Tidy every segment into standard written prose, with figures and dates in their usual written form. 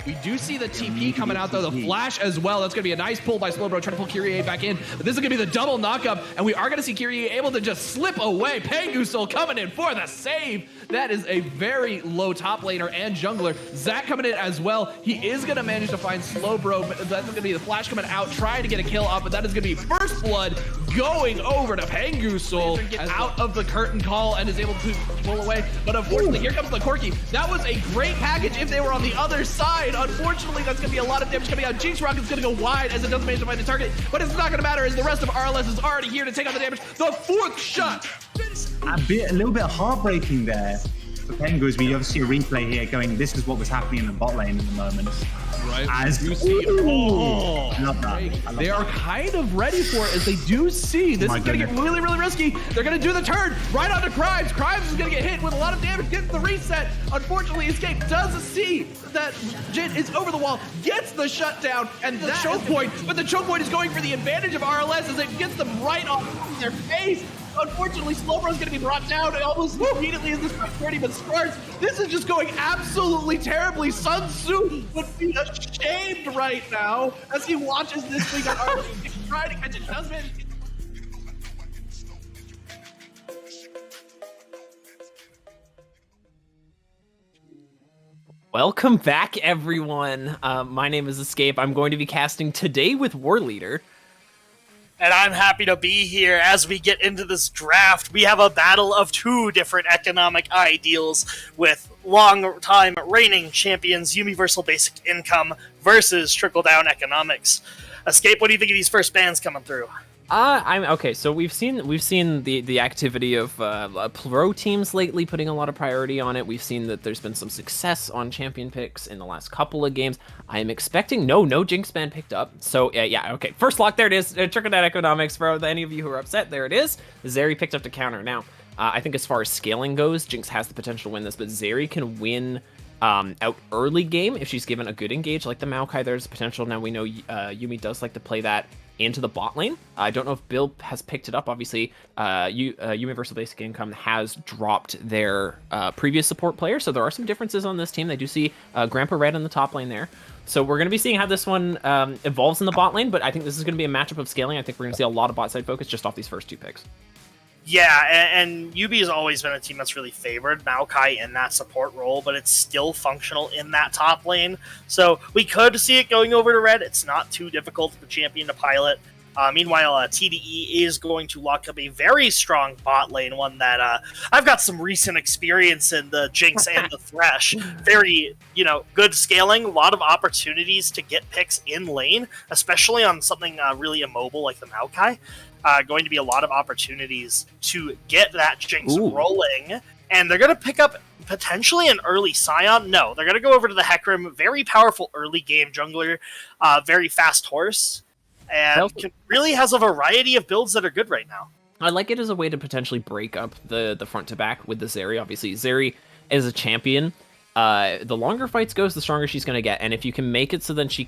We do see the TP coming out, though, the flash as well. That's going to be a nice pull by Slowbro, trying to pull Kyrie back in. But this is going to be the double knockup, and we are going to see Kyrie able to just slip away. Pangusol coming in for the save. That is a very low top laner and jungler. Zach coming in as well. He is going to manage to find Slowbro. That's going to be the flash coming out, trying to get a kill up, but that is going to be first blood going over to Pangusol. Get out of the curtain call and is able to pull away. But unfortunately, here comes the Corki. That was a great package if they were on the other side. Unfortunately, that's going to be a lot of damage coming out. Jinx Rocket's going to go wide as it doesn't manage to find the target, but it's not going to matter as the rest of RLS is already here to take out the damage. The fourth shot. A little bit heartbreaking there for Penguins. We obviously see a replay here going, this is what was happening in the bot lane at the moment. Right. As you see, I love that. They are kind of ready for it as they do see this is going to get really, really risky. They're going to do the turn right onto Crimes. Crimes is going to get hit with a lot of damage, gets the reset. Unfortunately, Escape does see that Jin is over the wall, gets the shutdown, and the choke point. But the choke point is going for the advantage of RLS as it gets them right on their face. Unfortunately, Slowbro is going to be brought down almost immediately as this fight 30 but starts. This is just going absolutely terribly. Sun Tzu would be ashamed right now as he watches this thing on RLS trying to catch it. Does manage to Welcome back, everyone. My name is Escape. I'm going to be casting today with War Leader. And I'm happy to be here as we get into this draft. We have a battle of two different economic ideals with long-time reigning champions, Universal Basic Income versus Trickle-Down Economics. Escape, what do you think of these first bans coming through? I'm okay. So we've seen the activity of pro teams lately putting a lot of priority on it. We've seen that there's been some success on champion picks in the last couple of games. I am expecting no Jinx ban picked up. So yeah, okay. First lock, there it is. Trickle Down Economics for any of you who are upset. There it is. Zeri picked up the counter. Now I think as far as scaling goes, Jinx has the potential to win this, but Zeri can win out early game if she's given a good engage like the Maokai. There's potential. Now we know Yumi does like to play that into the bot lane. I don't know if Bill has picked it up. Obviously, Universal Basic Income has dropped their previous support player, so there are some differences on this team. They do see Grandpa Red in the top lane there. So we're going to be seeing how this one evolves in the bot lane, but I think this is going to be a matchup of scaling. I think we're going to see a lot of bot side focus just off these first two picks. Yeah, and YUBI has always been a team that's really favored Maokai in that support role, but it's still functional in that top lane. So we could see it going over to Red. It's not too difficult for the champion to pilot. Meanwhile, TDE is going to lock up a very strong bot lane, one that I've got some recent experience in, the Jinx and the Thresh. Very, good scaling, a lot of opportunities to get picks in lane, especially on something really immobile like the Maokai. Going to be a lot of opportunities to get that Jinx rolling, and they're going to pick up potentially an early Scion. No, they're going to go over to the Hecarim, very powerful early game jungler, very fast horse, and really has a variety of builds that are good right now. I like it as a way to potentially break up the front to back with the Zeri. Obviously, Zeri is a champion. The longer fights goes, the stronger she's going to get. And if you can make it so then she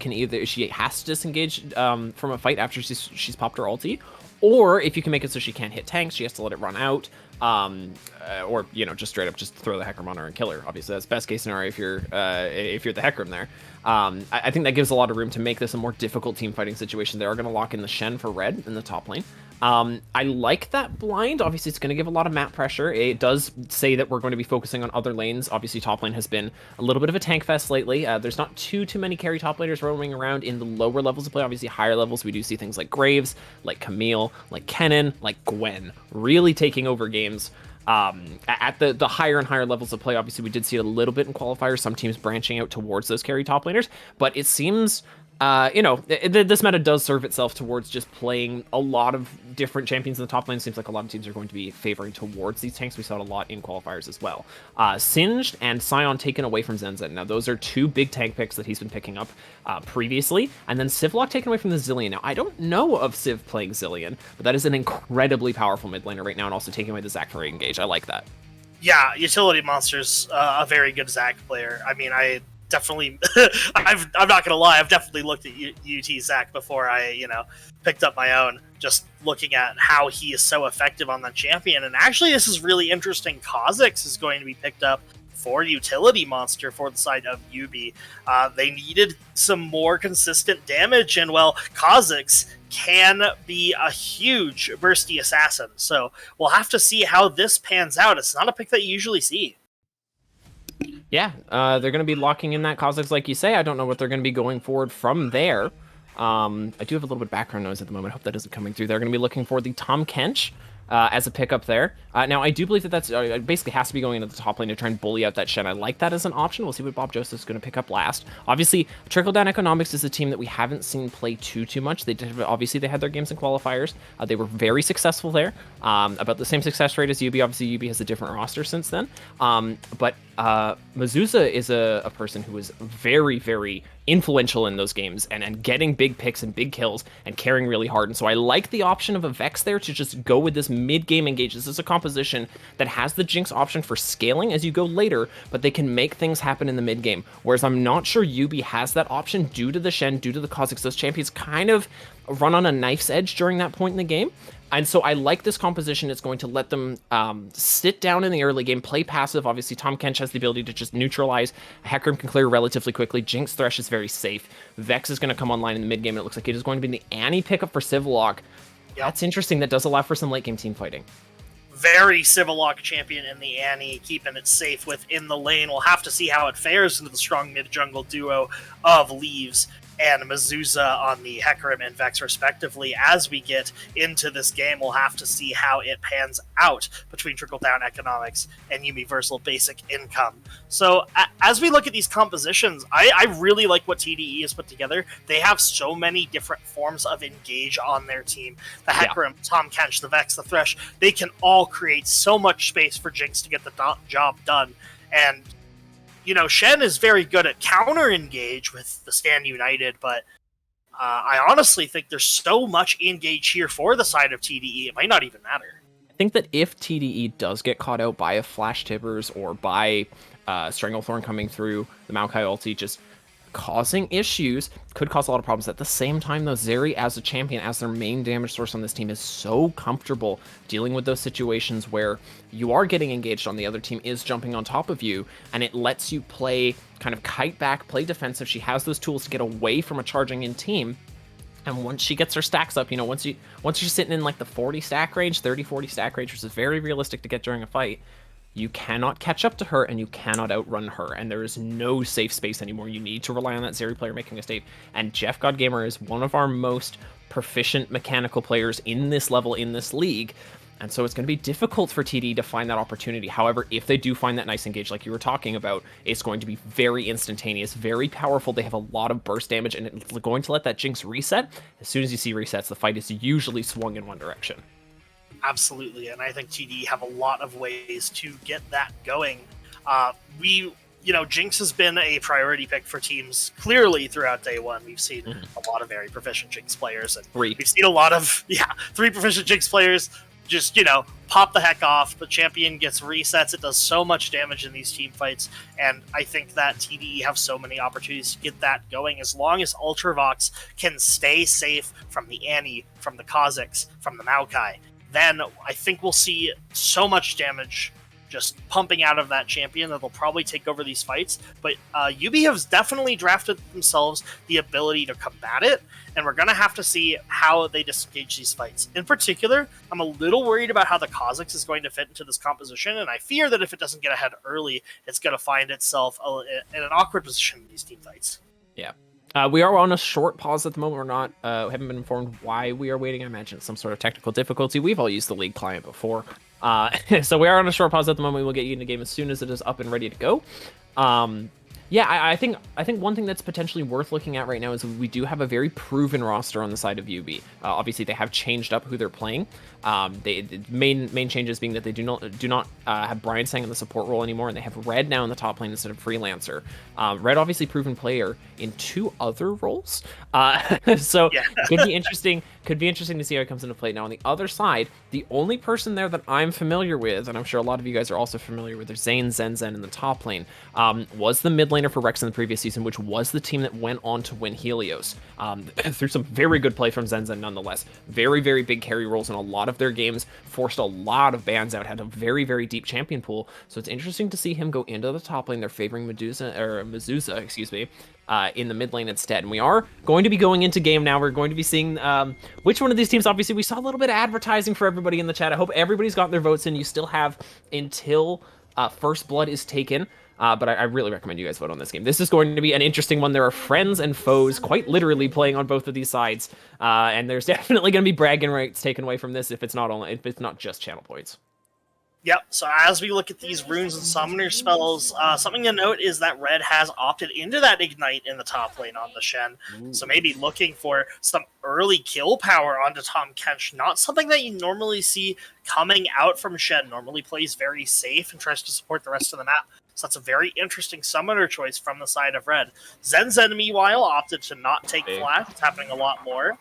has to disengage from a fight after she's popped her ulti, or if you can make it so she can't hit tanks, she has to let it run out, or just straight up just throw the Hecarim on her and kill her. Obviously, that's best case scenario if you're the Hecarim there. I think that gives a lot of room to make this a more difficult team fighting situation. They are going to lock in the Shen for Red in the top lane. I like that blind. Obviously, it's going to give a lot of map pressure. It does say that we're going to be focusing on other lanes. Obviously, top lane has been a little bit of a tank fest lately. There's not too many carry top laners roaming around in the lower levels of play. Obviously, higher levels, we do see things like Graves, like Camille, like Kennen, like Gwen, really taking over games. At the higher and higher levels of play, obviously, we did see it a little bit in qualifiers, some teams branching out towards those carry top laners, but it seems this meta does serve itself towards just playing a lot of different champions in the top lane. Seems like a lot of teams are going to be favoring towards these tanks. We saw it a lot in qualifiers as well. Singed and Scion taken away from Zenzen. Now, those are two big tank picks that he's been picking up previously. And then Civlock taken away from the Zillion. Now, I don't know of Civ playing Zillion, but that is an incredibly powerful mid laner right now, and also taking away the Zac for engage. I like that. Yeah, Utility Monster's a very good Zac player. I mean, definitely, I'm not gonna lie, I've definitely looked at UT Zac before I, picked up my own. just looking at how he is so effective on that champion. And actually, this is really interesting. Kha'Zix is going to be picked up for utility monster for the side of YUBI. They needed some more consistent damage, and well, Kha'Zix can be a huge bursty assassin. So we'll have to see how this pans out. It's not a pick that you usually see. Yeah, they're going to be locking in that Kha'Zix, like you say. I don't know what they're going to be going forward from there. I do have a little bit of background noise at the moment. I hope that isn't coming through. They're going to be looking for the Tahm Kench as a pickup there. Now, I do believe that that's basically has to be going into the top lane to try and bully out that Shen. I like that as an option. We'll see what Bob Joseph's going to pick up last. Obviously, Trickle Down Economics is a team that we haven't seen play too much. Obviously, they had their games in qualifiers. They were very successful there. About the same success rate as YUBI. Obviously, YUBI has a different roster since then. But Mazuza is a person who is very influential in those games and getting big picks and big kills and carrying really hard. And so I like the option of a Vex there to just go with this mid-game engage. This is a composition that has the Jinx option for scaling as you go later, but they can make things happen in the mid-game. Whereas I'm not sure YUBI has that option due to the Shen, due to the Kha'Zix. Those champions kind of run on a knife's edge during that point in the game. And so I like this composition. It's going to let them sit down in the early game, play passive. Obviously, Tahm Kench has the ability to just neutralize. Hecarim can clear relatively quickly. Jinx Thresh is very safe. Vex is going to come online in the mid game, and it looks like it is going to be the Annie pickup for Civillock. Yep. That's interesting. That does allow for some late game team fighting. Very Civillock champion in the Annie, keeping it safe within the lane. We'll have to see how it fares into the strong mid-jungle duo of Leaves and Mazuza on the Hecarim and Vex respectively. As we get into this game, we'll have to see how it pans out between trickle-down economics and universal basic income. So as we look at these compositions, I really like what TDE has put together. They have so many different forms of engage on their team. The Hecarim, Tahm Kench, the Vex, the Thresh, they can all create so much space for Jinx to get the job done. And you know, Shen is very good at counter-engage with the Stand United, but I honestly think there's so much engage here for the side of TDE, it might not even matter. I think that if TDE does get caught out by a Flash Tibbers or by Stranglethorn coming through, the Maokai ulti just causing issues, could cause a lot of problems. At the same time, though, Zeri as a champion, as their main damage source on this team, is so comfortable dealing with those situations where you are getting engaged on the other team is jumping on top of you, and it lets you play kind of kite back, play defensive. She has those tools to get away from a charging in team. And once she gets her stacks up, you know, once you're sitting in like the 40 stack range, 30-40 stack range, which is very realistic to get during a fight, you cannot catch up to her and you cannot outrun her, and there is no safe space anymore. You need to rely on that Zeri player making a save, and Jeff Godgamer is one of our most proficient mechanical players in this level, in this league, and so it's going to be difficult for TD to find that opportunity. However, if they do find that nice engage like you were talking about, it's going to be very instantaneous, very powerful. They have a lot of burst damage, and it's going to let that Jinx reset. As soon as you see resets, the fight is usually swung in one direction. Absolutely, and I think TD have a lot of ways to get that going. Jinx has been a priority pick for teams clearly throughout day one. We've seen a lot of very proficient Jinx players, and we've seen a lot of 3 proficient Jinx players just pop the heck off. The champion gets resets. It does so much damage in these team fights, and I think that TDE have so many opportunities to get that going. As long as Ultravox can stay safe from the Annie, from the Kha'Zix, from the Maokai, then I think we'll see so much damage just pumping out of that champion that they'll probably take over these fights. But YUBI has definitely drafted themselves the ability to combat it, and we're going to have to see how they disengage these fights. In particular, I'm a little worried about how the Kha'Zix is going to fit into this composition, and I fear that if it doesn't get ahead early, it's going to find itself in an awkward position in these team fights. Yeah. We are on a short pause at the moment. We're not, we haven't been informed why we are waiting. I imagine it's some sort of technical difficulty. We've all used the League client before. So we are on a short pause at the moment. We'll get you in the game as soon as it is up and ready to go. I think one thing that's potentially worth looking at right now is we do have a very proven roster on the side of YUBI. Obviously, they have changed up who they're playing. The main changes being that they do not have Brian Sang in the support role anymore, and they have Red now in the top lane instead of Freelancer. Red obviously proven player in 2 other roles, so it could be interesting could be interesting to see how it comes into play. Now, on the other side, the only person there that I'm familiar with, and I'm sure a lot of you guys are also familiar with, is Zane Zenzen in the top lane, was the mid laner for Rex in the previous season, which was the team that went on to win Helios. Through some very good play from Zenzen nonetheless. Very, very big carry roles in a lot of their games, forced a lot of bans out, had a very, very deep champion pool. So it's interesting to see him go into the top lane. They're favoring Medusa, excuse me, in the mid lane instead. And we are going to be going into game now. We're going to be seeing which one of these teams. Obviously, we saw a little bit of advertising for everybody in the chat. I hope everybody's gotten their votes in. You still have until First Blood is taken. But I really recommend you guys vote on this game. This is going to be an interesting one. There are friends and foes quite literally playing on both of these sides. And there's definitely going to be bragging rights taken away from this if it's not just channel points. Yep, so as we look at these runes and summoner spells, something to note is that Red has opted into that Ignite in the top lane on the Shen. Ooh. So maybe looking for some early kill power onto Tahm Kench, not something that you normally see coming out from Shen. Normally plays very safe and tries to support the rest of the map. So that's a very interesting summoner choice from the side of Red. Zenzen, meanwhile, opted to not take flash. It's happening a lot more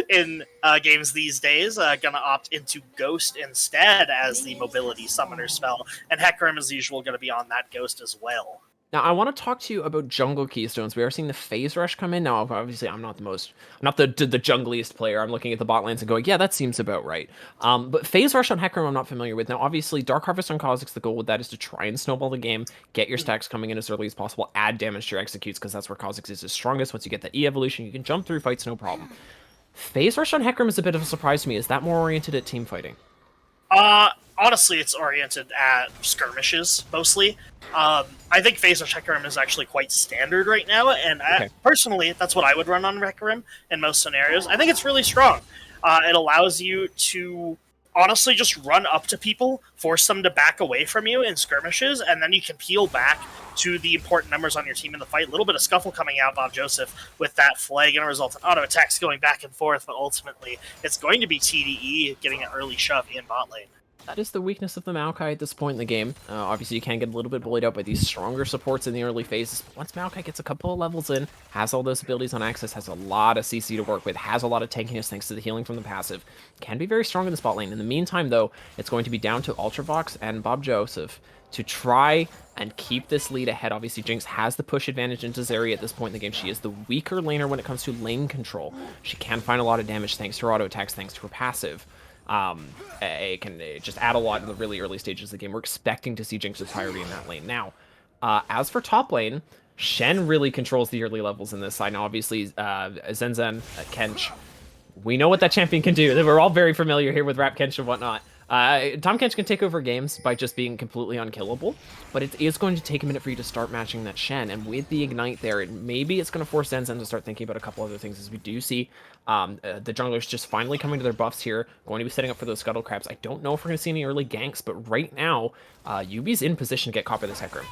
in games these days, gonna opt into Ghost instead as the mobility summoner spell, and Hecarim as usual gonna be on that Ghost as well. Now, I want to talk to you about jungle keystones. We are seeing the phase rush come in. Now, obviously, I'm not the jungliest player. I'm looking at the bot lanes and going, yeah, that seems about right. But phase rush on Hecarim, I'm not familiar with. Now, obviously, Dark Harvest on Kha'Zix, the goal with that is to try and snowball the game, get your stacks coming in as early as possible, add damage to your executes, because that's where Kha'Zix is his strongest. Once you get that E evolution, you can jump through fights, no problem. Phase rush on Hecarim is a bit of a surprise to me. Is that more oriented at team fighting? Honestly, it's oriented at skirmishes, mostly. I think Phase Rush Hecarim is actually quite standard right now, and personally, that's what I would run on Hecarim in most scenarios. I think it's really strong. It allows you to honestly just run up to people, force them to back away from you in skirmishes, and then you can peel back to the important members on your team in the fight. A little bit of scuffle coming out, Bob Joseph, with that flag, and a result in auto attacks going back and forth, but ultimately, it's going to be TDE getting an early shove in bot lane. That is the weakness of the Maokai at this point in the game. Obviously, you can get a little bit bullied out by these stronger supports in the early phases. But once Maokai gets a couple of levels in, has all those abilities on access, has a lot of CC to work with, has a lot of tankiness thanks to the healing from the passive, can be very strong in the spot lane. In the meantime, though, it's going to be down to Ultravox and Bob Joseph to try and keep this lead ahead. Obviously, Jinx has the push advantage into Zeri at this point in the game. She is the weaker laner when it comes to lane control. She can find a lot of damage thanks to her auto attacks, thanks to her passive. It can just add a lot in the really early stages of the game. We're expecting to see Jinx's entirety in that lane. Now, as for top lane, Shen really controls the early levels in this side. Now, obviously, Zenzen, Kench, we know what that champion can do. We're all very familiar here with Rap Kench and whatnot. Tahm Kench can take over games by just being completely unkillable, but it is going to take a minute for you to start matching that Shen, and with the Ignite there, maybe it's going to force Zenzen to start thinking about a couple other things, as we do see the junglers just finally coming to their buffs here, going to be setting up for those Scuttle Crabs. I don't know if we're going to see any early ganks, but right now, Yubi's in position to get caught by this Hecarim.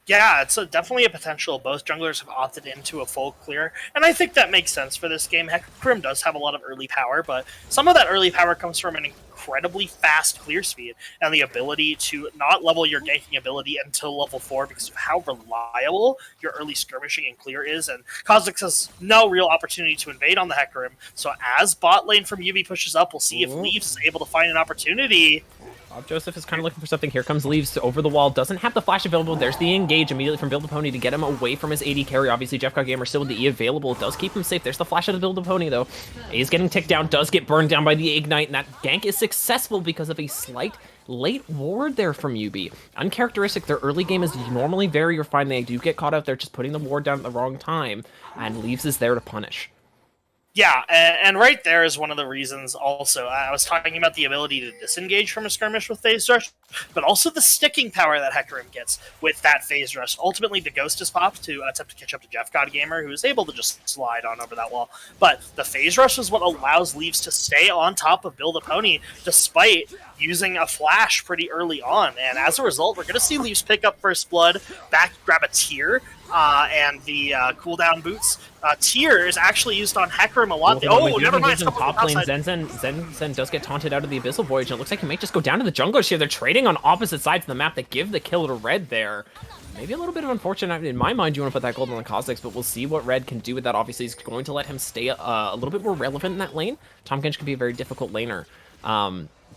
Yeah, it's definitely a potential. Both junglers have opted into a full clear, and I think that makes sense for this game. Hecarim does have a lot of early power, but some of that early power comes from an incredibly fast clear speed and the ability to not level your ganking ability until level 4 because of how reliable your early skirmishing and clear is, and Kha'Zix has no real opportunity to invade on the Hecarim. So as bot lane from YUBI pushes up, we'll see if Leaves is able to find an opportunity. Bob Joseph is kind of looking for something. Here comes Leaves over the wall. Doesn't have the flash available. There's the engage immediately from Build a Pony to get him away from his AD carry. Obviously, Jeff Gamer still with the E available. It does keep him safe. There's the flash of the Build a Pony, though. He's getting ticked down. Does get burned down by the Ignite, and that gank is successful because of a slight late ward there from YUBI. Uncharacteristic. Their early game is normally very refined. They do get caught out there just putting the ward down at the wrong time, and Leaves is there to punish. Yeah, and right there is one of the reasons also. I was talking about the ability to disengage from a skirmish with Phase Rush, but also the sticking power that Hecarim gets with that Phase Rush. Ultimately, the Ghost is popped to attempt to catch up to Jeff Gamer, who is able to just slide on over that wall. But the Phase Rush is what allows Leaves to stay on top of Build a Pony, despite using a flash pretty early on. And as a result, we're going to see Leaves pick up First Blood, back grab a Tear, and the cooldown boots. Tear is actually used on Hecarim a lot. Never mind. Top lane, Zenzen does get taunted out of the Abyssal Voyage, and it looks like he might just go down to the junglers here. They're trading hitting on opposite sides of the map that give the kill to Red there. Maybe a little bit of unfortunate. In my mind, you want to put that gold on the Cossack's, but we'll see what Red can do with that. Obviously, he's going to let him stay a little bit more relevant in that lane. Tahm Kench can be a very difficult laner.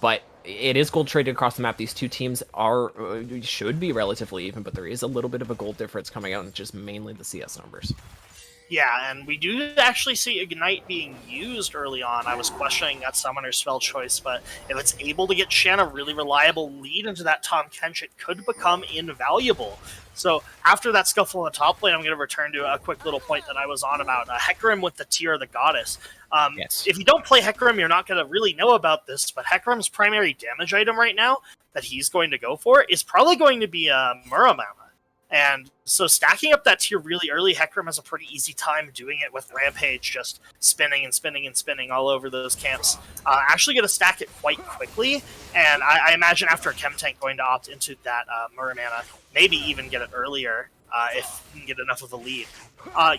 But it is gold traded across the map. These two teams should be relatively even, but there is a little bit of a gold difference coming out in just mainly the CS numbers. Yeah, and we do actually see Ignite being used early on. I was questioning that summoner spell choice, but if it's able to get Shen a really reliable lead into that Tahm Kench, it could become invaluable. So after that scuffle in the top lane, I'm going to return to a quick little point that I was on about Hecarim with the Tear of the Goddess. Yes. If you don't play Hecarim, you're not going to really know about this, but Hecarim's primary damage item right now that he's going to go for is probably going to be Muramana. And so stacking up that tier really early, Hecarim has a pretty easy time doing it with Rampage just spinning and spinning and spinning all over those camps. Actually going to stack it quite quickly, and I imagine after a Chem Tank going to opt into that Muramana, maybe even get it earlier if you can get enough of a lead.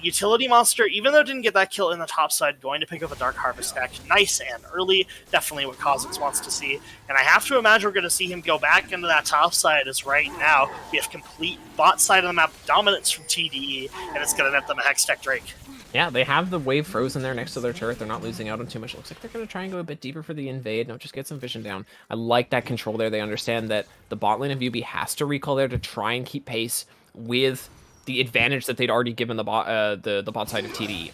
Utility Monster, even though it didn't get that kill in the top side, going to pick up a Dark Harvest stack nice and early. Definitely what Kha'Zix wants to see. And I have to imagine we're going to see him go back into that top side, as right now we have complete bot side of the map dominance from TDE, and it's going to net them a Hextech Drake. Yeah, they have the wave frozen there next to their turret. They're not losing out on too much. Looks like they're going to try and go a bit deeper for the invade. No, just get some vision down. I like that control there. They understand that the bot lane of YUBI has to recall there to try and keep pace with the advantage that they'd already given the bot side of TDE.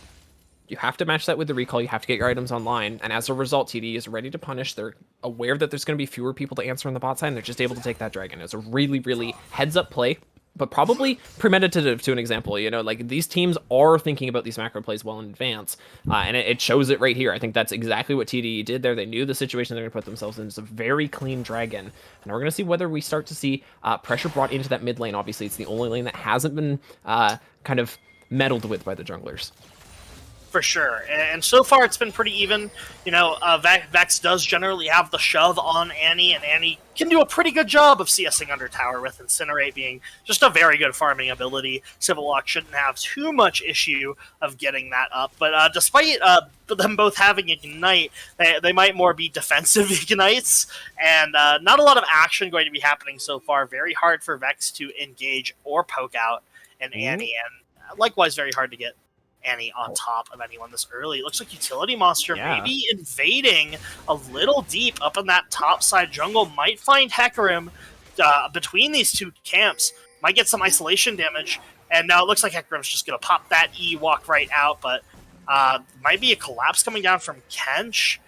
You have to match that with the recall. You have to get your items online, and as a result, TDE is ready to punish. They're aware that there's going to be fewer people to answer on the bot side, and they're just able to take that dragon. It's a really, really heads-up play, but probably premeditative to an example. You know, like, these teams are thinking about these macro plays well in advance, and it shows it right here. I think that's exactly what TDE did there. They knew the situation they're going to put themselves in. It's a very clean dragon, and we're going to see whether we start to see pressure brought into that mid lane. Obviously, it's the only lane that hasn't been kind of meddled with by the junglers. For sure, and so far it's been pretty even. You know, Vex does generally have the shove on Annie, and Annie can do a pretty good job of CSing under tower, with Incinerate being just a very good farming ability. Civil Lock shouldn't have too much issue of getting that up, but despite them both having Ignite, they might more be defensive Ignites, and not a lot of action going to be happening so far. Very hard for Vex to engage or poke out an Annie, and likewise very hard to get Annie on top of anyone this early. It looks like Utility Monster maybe invading a little deep up in that top side jungle. Might find Hecarim between these two camps. Might get some isolation damage. And now it looks like Hecarim's just going to pop that E, walk right out. But might be a collapse coming down from Kench.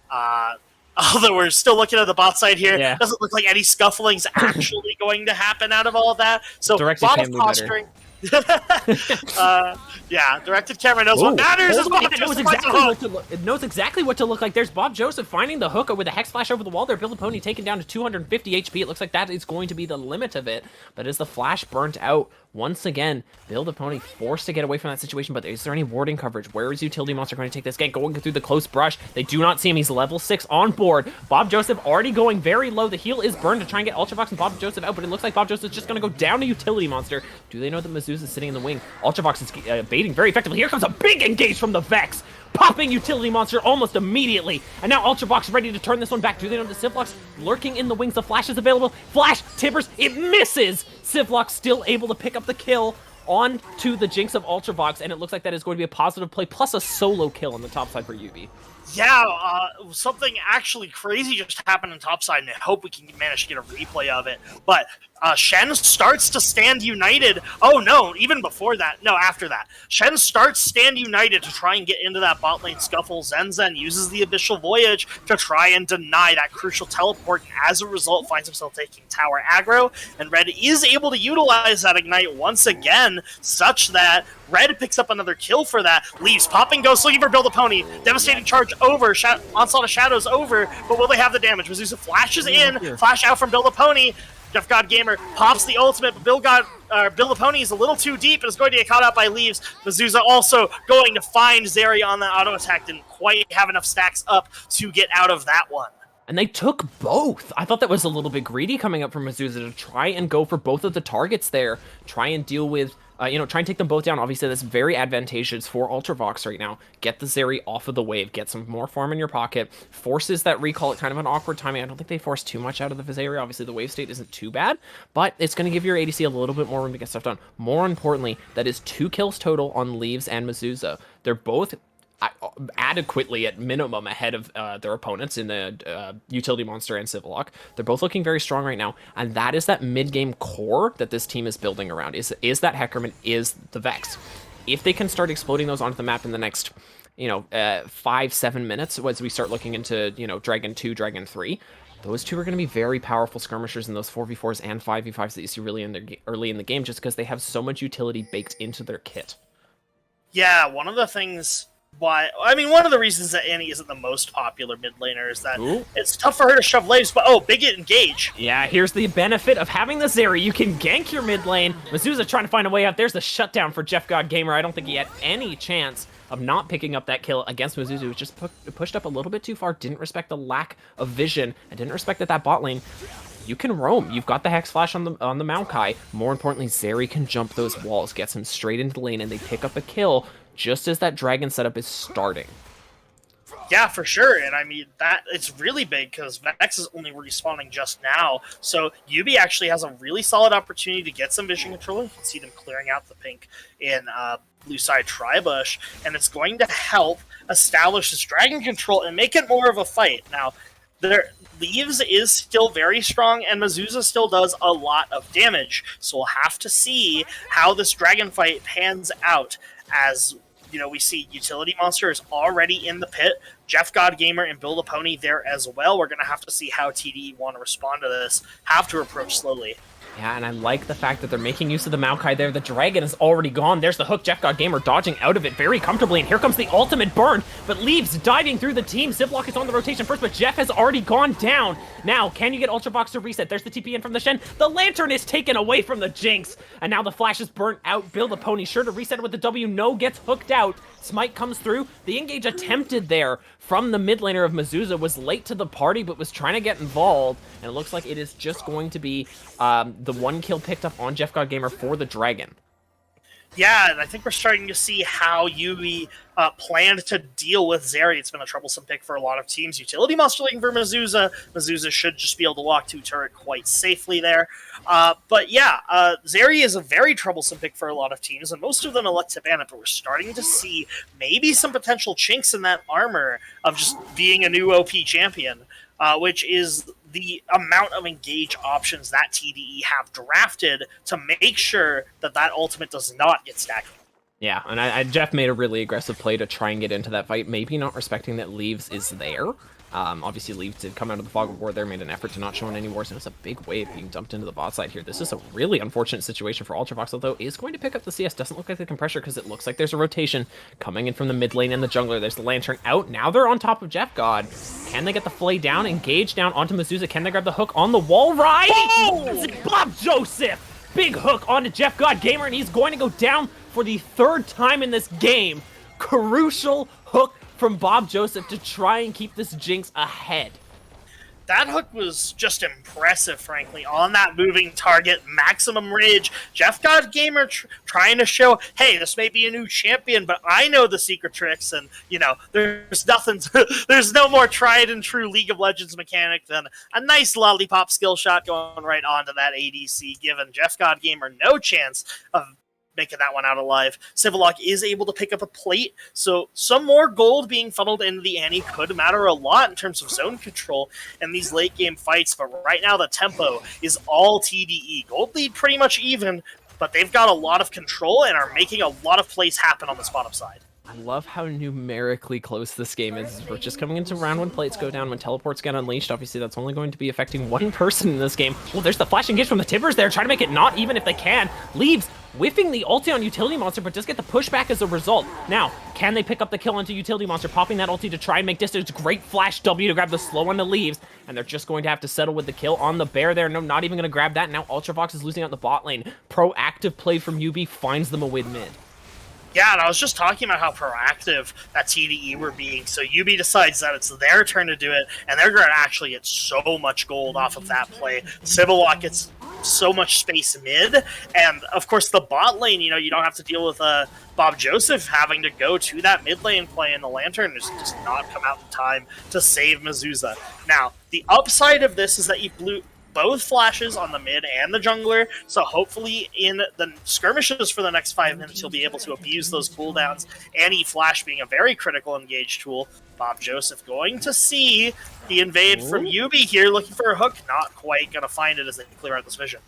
Although we're still looking at the bot side here. Yeah. Doesn't look like any scuffling's actually going to happen out of all of that. So a lot of posturing. Yeah, directed camera knows what matters. It knows exactly what to look like. There's Bob Joseph finding the hook with a Hex Flash over the wall there. Build-A-Pony taken down to 250 HP. It looks like that is going to be the limit of it. But as the flash burnt out, once again, Build-A-Pony forced to get away from that situation. But is there any warding coverage? Where is Utility Monster going to take this gank? Going through the close brush. They do not see him. He's level 6 on board. Bob Joseph already going very low. The heal is burned to try and get Ultravox and Bob Joseph out. But it looks like Bob Joseph is just going to go down to Utility Monster. Do they know that Mizzou's is sitting in the wing? Ultravox is baiting very effectively. Here comes a big engage from the Vex, popping Utility Monster almost immediately. And now Ultravox ready to turn this one back. Do they know the Civlox lurking in the wings? The flash is available. Flash timbers. It misses. Civlox still able to pick up the kill on to the Jinx of Ultravox, and it looks like that is going to be a positive play plus a solo kill on the top side for YUBI. Yeah, something actually crazy just happened on topside, and I hope we can manage to get a replay of it. But Shen starts to stand united. Oh no, even before that. No, after that. Shen starts stand united to try and get into that bot lane scuffle. Zen uses the Abyssal Voyage to try and deny that crucial teleport, and as a result finds himself taking tower aggro, and Red is able to utilize that Ignite once again, such that Red picks up another kill for that, leaves, popping Ghost, looking for Build-A-Pony, devastating charge over, Onslaught of Shadows over, but will they have the damage? Mizusa flashes in, flash out from Build-A-Pony, Jeff God Gamer pops the ultimate, but Build-A-Pony is a little too deep and is going to get caught out by Leaves. Mizusa also going to find Zeri on that auto attack, didn't quite have enough stacks up to get out of that one. And they took both. I thought that was a little bit greedy coming up from Mizusa to try and go for both of the targets there. Try and deal with try and take them both down. Obviously, that's very advantageous for Ultravox right now. Get the Zeri off of the wave, get some more farm in your pocket, forces that recall at kind of an awkward timing. I don't think they force too much out of the Vizeri. Obviously, the wave state isn't too bad, but it's going to give your ADC a little bit more room to get stuff done. More importantly, that is 2 kills total on Leaves and Mezuzah. They're both adequately, at minimum, ahead of their opponents in the Utility Monster and Civillock. They're both looking very strong right now, and that is that mid-game core that this team is building around. Is that Heckerman, is the Vex. If they can start exploding those onto the map in the next 5-7 minutes, as we start looking into Dragon 2, Dragon 3, those two are going to be very powerful skirmishers in those 4v4s and 5v5s that you see really early in the game, just because they have so much utility baked into their kit. Yeah, one of the things one of the reasons that Annie isn't the most popular mid laner is that it's tough for her to shove waves, but Bigot engage. Yeah, here's the benefit of having the Zeri. You can gank your mid lane. Mezuzah trying to find a way out. There's the shutdown for Jeff God Gamer. I don't think he had any chance of not picking up that kill against Mezuzah, who was just pushed up a little bit too far, didn't respect the lack of vision, and didn't respect that bot lane. You can roam. You've got the Hex Flash on the Maokai. More importantly, Zeri can jump those walls, gets him straight into the lane, and they pick up a kill just as that dragon setup is starting. Yeah, for sure, and I mean, that it's really big because Vex is only respawning just now, so YUBI actually has a really solid opportunity to get some vision control. You can see them clearing out the pink in blue side Tribush, and it's going to help establish this dragon control and make it more of a fight. Now, their Leaves is still very strong, and Mezuzah still does a lot of damage, so we'll have to see how this dragon fight pans out. As we see Utility Monster is already in the pit. Jeff God Gamer and Build a Pony there as well. We're going to have to see how TDE want to respond to this. Have to approach slowly. Yeah, and I like the fact that they're making use of the Maokai there. The dragon is already gone. There's the hook. Jeff God Gamer dodging out of it very comfortably, and here comes the ultimate burn, but Leaves diving through the team. Civillock is on the rotation first, but Jeff has already gone down. Now, can you get Ultravox to reset? There's the TP in from the Shen. The Lantern is taken away from the Jinx, and now the Flash is burnt out. Build a Pony sure to reset with the W. No, gets hooked out. Smite comes through. The engage attempted there from the mid laner of Mezuzah was late to the party, but was trying to get involved, and it looks like it is just going to be the 1 kill picked up on Jeff God Gamer for the dragon. Yeah, and I think we're starting to see how YUBI planned to deal with Zeri. It's been a troublesome pick for a lot of teams. Utility Monster looking for Mezuzah. Mezuzah should just be able to walk 2 turret quite safely there. But yeah, Zeri is a very troublesome pick for a lot of teams, and most of them elect to ban it, but we're starting to see maybe some potential chinks in that armor of just being a new OP champion, which is the amount of engage options that TDE have drafted to make sure that that ultimate does not get stacked. Yeah, and Jeff made a really aggressive play to try and get into that fight, maybe not respecting that Leaves is there. Obviously, Leaves did come out of the fog of war there, made an effort to not show any wars, and it's a big wave being dumped into the bot side here. This is a really unfortunate situation for Ultravox, although is going to pick up the CS. Doesn't look like the compressor because it looks like there's a rotation coming in from the mid lane and the jungler. There's the Lantern out. Now they're on top of Jeff God. Can they get the flay down, engage down onto Mezuzah? Can they grab the hook on the wall? Right! Oh! Bob Joseph! Big hook onto Jeff God Gamer, and he's going to go down for the 3rd time in this game. Crucial hook from Bob Joseph to try and keep this Jinx ahead. That hook was just impressive, frankly, on that moving target, maximum rage. Jeff God Gamer trying to show, hey, this may be a new champion, but I know the secret tricks, and, there's nothing, there's no more tried and true League of Legends mechanic than a nice lollipop skill shot going right onto that ADC, giving Jeff God Gamer no chance of making that one out alive. Civillock is able to pick up a plate, so some more gold being funneled into the Annie could matter a lot in terms of zone control in these late game fights, but right now the tempo is all TDE. Gold lead pretty much even, but they've got a lot of control and are making a lot of plays happen on this bottom side. I love how numerically close this game is. We're just coming into round when plates go down, when teleports get unleashed. Obviously, that's only going to be affecting one person in this game. Well, there's the flash engage from the Tibbers there, trying to make it not even if they can. Leaves whiffing the ulti on Utility Monster, but just get the pushback as a result. Now, can they pick up the kill onto Utility Monster, popping that ulti to try and make distance? Great flash W to grab the slow on the Leaves, and they're just going to have to settle with the kill on the bear there. No, not even going to grab that. Now Ultravox is losing out the bot lane. Proactive play from YUBI finds them a win mid. Yeah, and I was just talking about how proactive that TDE were being. So YUBI decides that it's their turn to do it, and they're going to actually get so much gold off of that play. Civillock gets so much space mid, and of course the bot lane, you don't have to deal with Bob Joseph having to go to that mid lane play, and the Lantern has just not come out in time to save Mizuza. Now, the upside of this is that you blew both flashes on the mid and the jungler, so hopefully in the skirmishes for the next 5 minutes you'll be able to abuse those cooldowns, and E-Flash being a very critical engage tool. Bob Joseph going to see the invade from YUBI here, looking for a hook, not quite going to find it as they clear out this vision.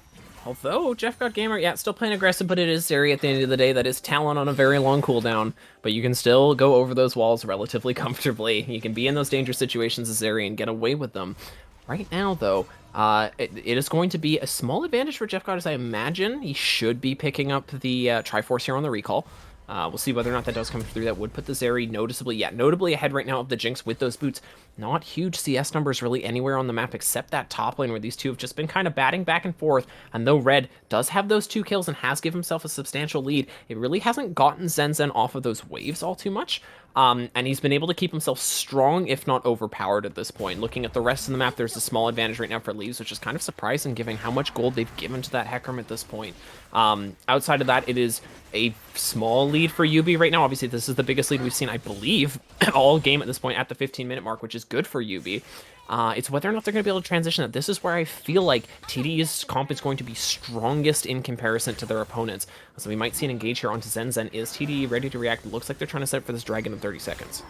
Although, Jeff God Gamer, yeah, still playing aggressive, but it is Zeri at the end of the day. That is talent on a very long cooldown, but you can still go over those walls relatively comfortably. You can be in those dangerous situations as Zeri and get away with them. Right now, though, it is going to be a small advantage for Jeff God, as I imagine. He should be picking up the Triforce here on the recall. We'll see whether or not that does come through. That would put the Zeri notably ahead right now of the Jinx with those boots. Not huge CS numbers really anywhere on the map except that top lane where these two have just been kind of batting back and forth. And though Red does have those 2 kills and has given himself a substantial lead, it really hasn't gotten Zen off of those waves all too much. And he's been able to keep himself strong, if not overpowered at this point. Looking at the rest of the map, there's a small advantage right now for Leaves, which is kind of surprising given how much gold they've given to that Hecarim at this point. Outside of that, it is a small lead for YUBI right now. Obviously, this is the biggest lead we've seen, I believe, all game at this point at the 15-minute mark, which is good for YUBI. It's whether or not they're going to be able to transition that. This is where I feel like TDE's comp is going to be strongest in comparison to their opponents. So we might see an engage here onto Zen. Is TDE ready to react? It looks like they're trying to set up for this dragon in 30 seconds.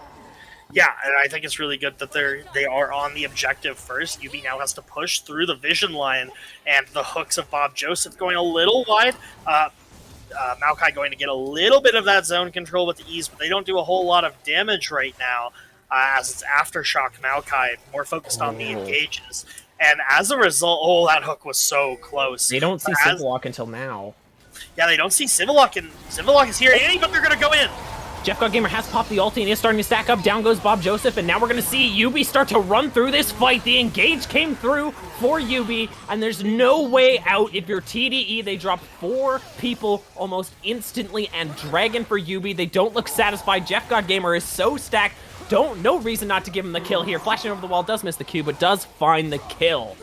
Yeah, and I think it's really good that they are on the objective first. YUBI now has to push through the vision line, and the hooks of Bob Joseph going a little wide. Maokai going to get a little bit of that zone control with the ease, but they don't do a whole lot of damage right now, as it's Aftershock Maokai, more focused on the engages. And as a result, that hook was so close. They don't see Civillock until now. Yeah, they don't see Civillock, and Civillock is here, but they're going to go in. Jeff God Gamer has popped the ulti and is starting to stack up. Down goes Bob Joseph, and now we're going to see YUBI start to run through this fight. The engage came through for YUBI, and there's no way out if you're TDE. They drop 4 people almost instantly, and Dragon for YUBI. They don't look satisfied. Jeff God Gamer is so stacked. No reason not to give him the kill here. Flashing over the wall, does miss the Q, but does find the kill.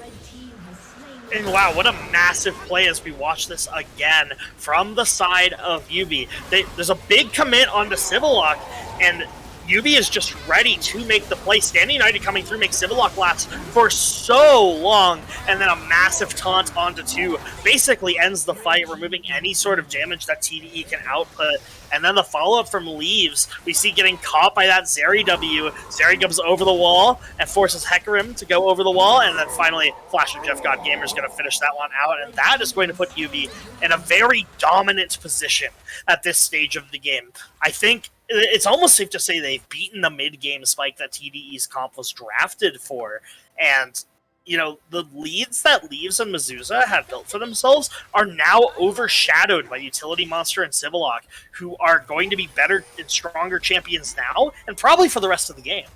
And wow, what a massive play as we watch this again from the side of YUBI. There's a big commit onto Civillock, and YUBI is just ready to make the play. Standing United coming through makes Civillock last for so long, and then a massive taunt onto 2 basically ends the fight, removing any sort of damage that TDE can output. And then the follow-up from Leaves, we see getting caught by that Zeri W. Zeri comes over the wall and forces Hecarim to go over the wall, and then finally Flash of Jeff God Gamer is going to finish that one out, and that is going to put YUBI in a very dominant position at this stage of the game. I think it's almost safe to say they've beaten the mid-game spike that TDE's comp was drafted for, and the leads that Leaves and Mizuza have built for themselves are now overshadowed by Utility Monster and Civillock, who are going to be better and stronger champions now, and probably for the rest of the game.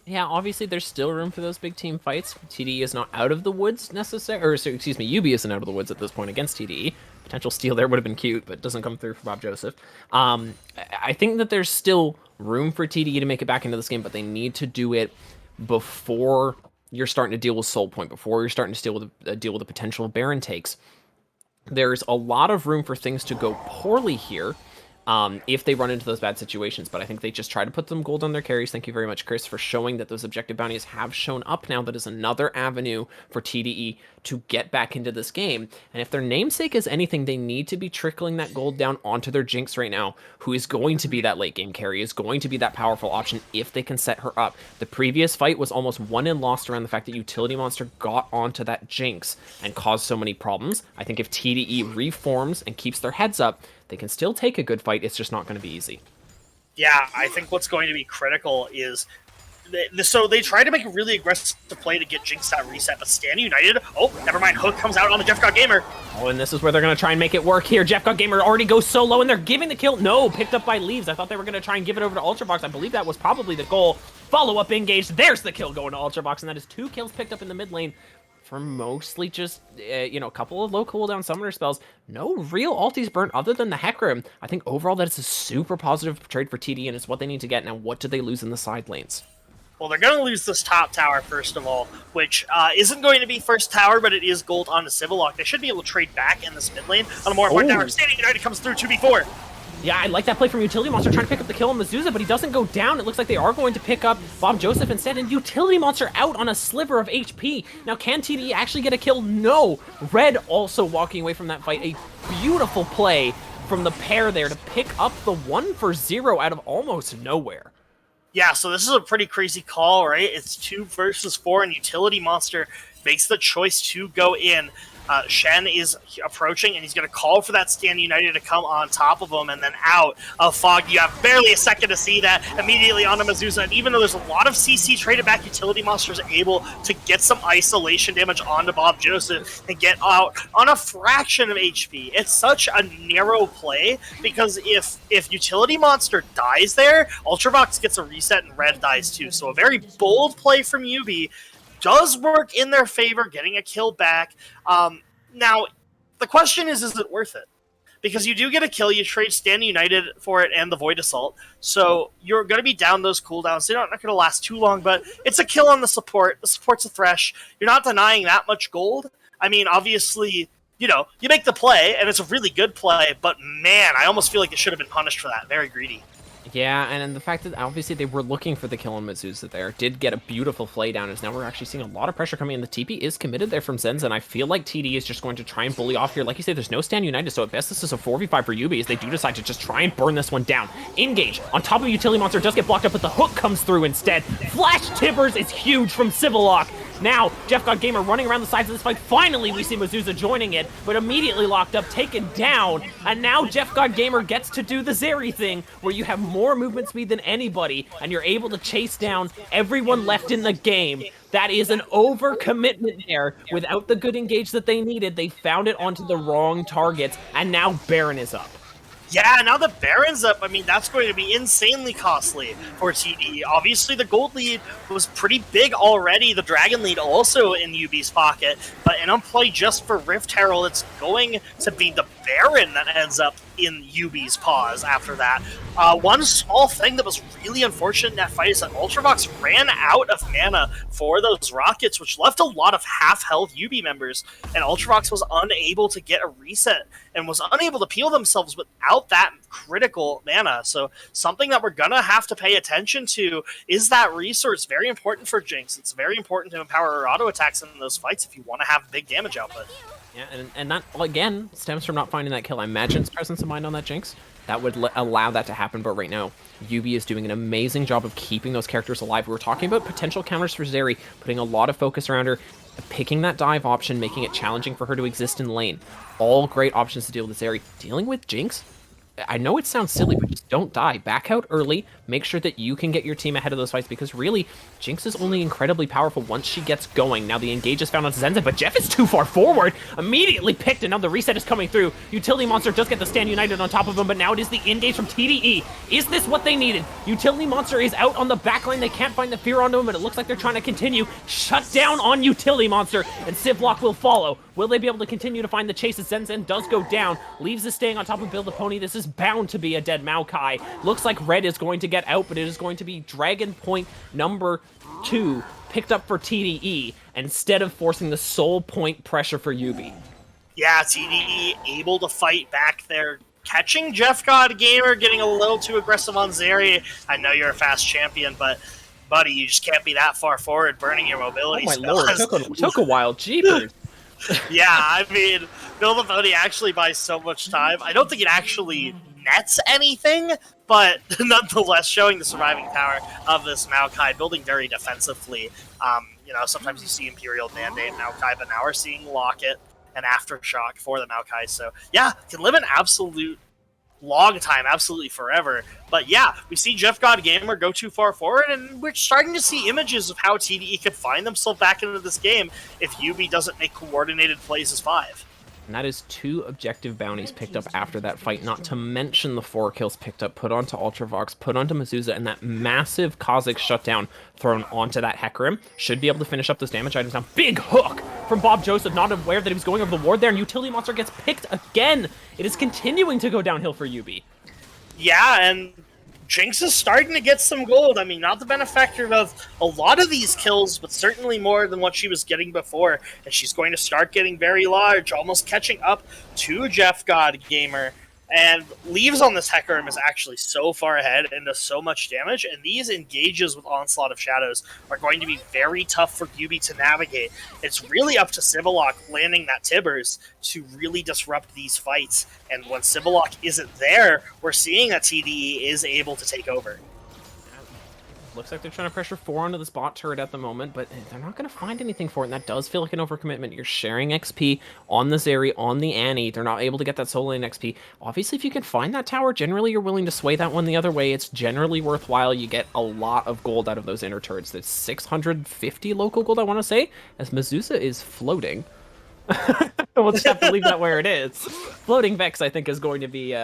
Yeah, obviously there's still room for those big team fights. TDE is not out of the woods necessarily, or excuse me, YUBI isn't out of the woods at this point against TDE. Potential steal there would have been cute, but doesn't come through for Bob Joseph. I think that there's still room for TDE to make it back into this game, but they need to do it before you're starting to deal with Soul Point, before you're starting to deal with the potential Baron takes. There's a lot of room for things to go poorly here if they run into those bad situations, but I think they just try to put some gold on their carries. Thank you very much, Chris, for showing that those objective bounties have shown up now. That is another avenue for TDE to get back into this game. And if their namesake is anything, they need to be trickling that gold down onto their Jinx right now, who is going to be that late game carry, is going to be that powerful option if they can set her up. The previous fight was almost won and lost around the fact that Utility Monster got onto that Jinx and caused so many problems. I think if TDE reforms and keeps their heads up, they can still take a good fight. It's just not going to be easy. Yeah, I think what's going to be critical is... So they try to make a really aggressive play to get Jinx that reset, but Stand United... Oh, never mind. Hook comes out on the Jeff God Gamer. Oh, and this is where they're going to try and make it work here. Jeff God Gamer already goes solo, and they're giving the kill. No, picked up by Leaves. I thought they were going to try and give it over to Ultravox. I believe that was probably the goal. Follow-up engaged. There's the kill going to Ultravox, and that is 2 kills picked up in the mid lane for mostly just, a couple of low cooldown summoner spells. No real ultis burnt other than the Hecarim. I think overall that is a super positive trade for TD, and it's what they need to get. Now, what do they lose in the side lanes? Well, they're going to lose this top tower, first of all, which isn't going to be first tower, but it is gold on the Civillock. They should be able to trade back in this mid lane on a more important tower. Standing United comes through 2v4. Yeah, I like that play from Utility Monster trying to pick up the kill on Mezuzah, but he doesn't go down. It looks like they are going to pick up Bob Joseph instead, and Utility Monster out on a sliver of HP. Now, can TDE actually get a kill? No. Red also walking away from that fight. A beautiful play from the pair there to pick up the 1-for-0 out of almost nowhere. Yeah, so this is a pretty crazy call, right? It's 2 versus 4, and Utility Monster makes the choice to go in. Shen is approaching, and he's going to call for that Stand United to come on top of him, and then out of Fog. You have barely a second to see that. Immediately onto Mezuzah, and even though there's a lot of CC traded back, Utility Monster is able to get some isolation damage onto Bob Joseph and get out on a fraction of HP. It's such a narrow play, because if Utility Monster dies there, Ultravox gets a reset and Red dies too. So a very bold play from YUBI does work in their favor, getting a kill back. Now, the question is it worth it? Because you do get a kill, you trade Stand United for it and the Void Assault, so you're going to be down those cooldowns. They're not going to last too long, but it's a kill on the support. The support's a Thresh. You're not denying that much gold. I mean, obviously, you know, you make the play, and it's a really good play, but man, I almost feel like they should have been punished for that. Very greedy. Yeah, and the fact that obviously they were looking for the kill on Mezuzah there did get a beautiful play down, as now we're actually seeing a lot of pressure coming in. The TP is committed there from Zenz, and I feel like TD is just going to try and bully off here. Like you say, there's no Stand United, so at best this is a 4v5 for YUBI, as they do decide to just try and burn this one down. Engage on top of Utility Monster does get blocked up, but the hook comes through instead. Flash Tibbers is huge from Civillock. Now, Jeff God Gamer running around the sides of this fight. Finally, we see Mezuzah joining it, but immediately locked up, taken down. And now Jeff God Gamer gets to do the Zeri thing, where you have more movement speed than anybody, and you're able to chase down everyone left in the game. That is an overcommitment there. Without the good engage that they needed, they found it onto the wrong targets, and now Baron is up. Yeah, now the Baron's up. I mean, that's going to be insanely costly for TDE. Obviously, the gold lead was pretty big already. The Dragon lead also in YUBI's pocket. But in play just for Rift Herald, it's going to be the Baron that ends up in YUBI's paws after that. One small thing that was really unfortunate in that fight is that Ultravox ran out of mana for those rockets, which left a lot of half-health YUBI members, and Ultravox was unable to get a reset and was unable to peel themselves without that critical mana. So something that we're gonna have to pay attention to is that resource. Very important for Jinx. It's very important to empower her auto attacks in those fights if you want to have big damage output. Yeah, and that, again, stems from not finding that kill. I imagine it's presence of mind on that Jinx. That would allow that to happen, but right now, YUBI is doing an amazing job of keeping those characters alive. We were talking about potential counters for Zeri, putting a lot of focus around her, picking that dive option, making it challenging for her to exist in lane. All great options to deal with Zeri. Dealing with Jinx, I know it sounds silly, but just don't die. Back out early, make sure that you can get your team ahead of those fights, because really, Jinx is only incredibly powerful once she gets going. Now the engage is found on Zenza, but Jeff is too far forward. Immediately picked, and now the reset is coming through. Utility Monster does get the Stand United on top of him, but now it is the engage from TDE. Is this what they needed? Utility Monster is out on the backline. They can't find the fear onto him, but it looks like they're trying to continue. Shut down on Utility Monster, and Civlock will follow. Will they be able to continue to find the chase as Zenzen does go down? Leaves is staying on top of Build the Pony. This is bound to be a dead Maokai. Looks like Red is going to get out, but it is going to be Dragon Point number 2 picked up for TDE instead of forcing the soul point pressure for YUBI. Yeah, TDE able to fight back there. Catching Jeff God Gamer, getting a little too aggressive on Zeri. I know you're a fast champion, but buddy, you just can't be that far forward, burning your mobility. Oh my lord, took a while. Jeepers. Yeah, I mean, Build the Pony actually buys so much time. I don't think it actually nets anything, but nonetheless, showing the surviving power of this Maokai, building very defensively. You know, sometimes you see Imperial Mandate Maokai, but now we're seeing Locket and Aftershock for the Maokai. So yeah, can live an absolute long time, absolutely forever. But yeah, we see Jeff God Gamer go too far forward, and we're starting to see images of how TDE could find themselves back into this game if YUBI doesn't make coordinated plays as 5. And that is 2 objective bounties picked up after that fight, not to mention the 4 kills picked up, put onto Ultravox, put onto Mezuzah, and that massive Kha'Zix shutdown thrown onto that Hecarim. Should be able to finish up those damage items now. Big hook from Bob Joseph, not aware that he was going over the ward there, and Utility Monster gets picked again. It is continuing to go downhill for YUBI. Yeah, and Jinx is starting to get some gold. I mean, not the benefactor of a lot of these kills, but certainly more than what she was getting before. And she's going to start getting very large, almost catching up to Jeff God Gamer. And Leaves on this Hecarim is actually so far ahead and does so much damage, and these engages with Onslaught of Shadows are going to be very tough for YUBI to navigate. It's really up to Civillock landing that Tibbers to really disrupt these fights, and when Civillock isn't there, we're seeing that TDE is able to take over. Looks like they're trying to pressure 4 onto this bot turret at the moment, but they're not going to find anything for it, and that does feel like an overcommitment. You're sharing XP on the Zeri, on the Annie. They're not able to get that solo lane XP. Obviously, if you can find that tower, generally you're willing to sway that one the other way. It's generally worthwhile. You get a lot of gold out of those inner turrets. That's 650 local gold, I want to say, as Mezusa is floating. We'll just have to leave that where it is. Floating Vex, I think, is going to be...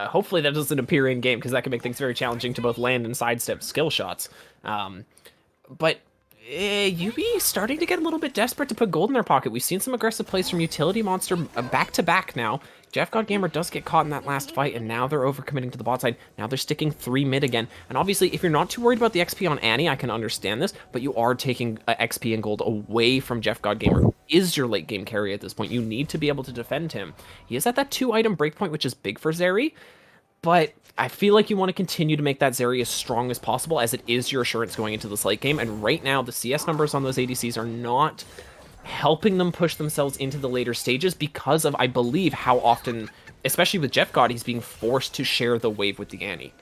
hopefully that doesn't appear in game, because that can make things very challenging to both land and sidestep skill shots. But YUBI starting to get a little bit desperate to put gold in their pocket. We've seen some aggressive plays from Utility Monster back to back now. Jeff God Gamer does get caught in that last fight, and now they're overcommitting to the bot side. Now they're sticking 3 mid again. And obviously, if you're not too worried about the XP on Annie, I can understand this, but you are taking XP and gold away from Jeff God Gamer, who is your late game carry at this point. You need to be able to defend him. He is at that 2-item breakpoint, which is big for Zeri, but I feel like you want to continue to make that Zeri as strong as possible, as it is your assurance going into this late game. And right now, the CS numbers on those ADCs are not helping them push themselves into the later stages because of, I believe, how often, especially with Jeff God, he's being forced to share the wave with the Annie.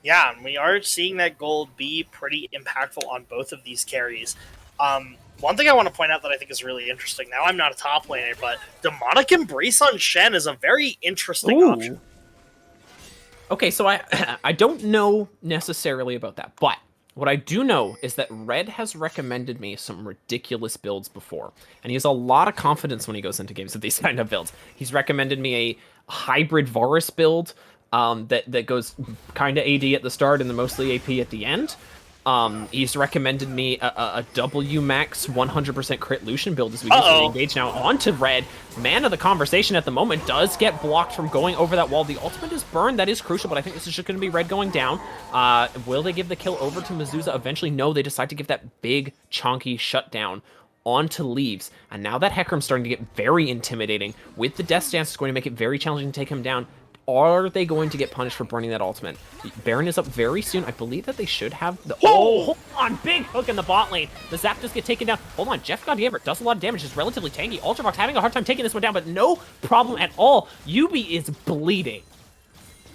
Yeah, and we are seeing that gold be pretty impactful on both of these carries. One thing I want to point out that I think is really interesting, now I'm not a top laner, but Demonic Embrace on Shen is a very interesting option. Okay, so I don't know necessarily about that, but what I do know is that Red has recommended me some ridiculous builds before, and he has a lot of confidence when he goes into games with these kind of builds. He's recommended me a hybrid Varus build that goes kind of AD at the start and then mostly AP at the end. He's recommended me a W max 100% crit Lucian build as we get to engage now onto Red. Man of the conversation at the moment does get blocked from going over that wall. The ultimate is burned. That is crucial, but I think this is just going to be Red going down. Will they give the kill over to Mezusa eventually? No, they decide to give that big, chunky shutdown onto Leaves. And now that Hecarim's starting to get very intimidating. With the Death Stance, it's going to make it very challenging to take him down. Are they going to get punished for burning that ultimate? Baron is up very soon. I believe that they should have the... Oh, hold on. Big hook in the bot lane. The Zap does get taken down. Hold on. Jeff God Gamer does a lot of damage. Is relatively tanky. Ultravox having a hard time taking this one down, but no problem at all. YUBI is bleeding.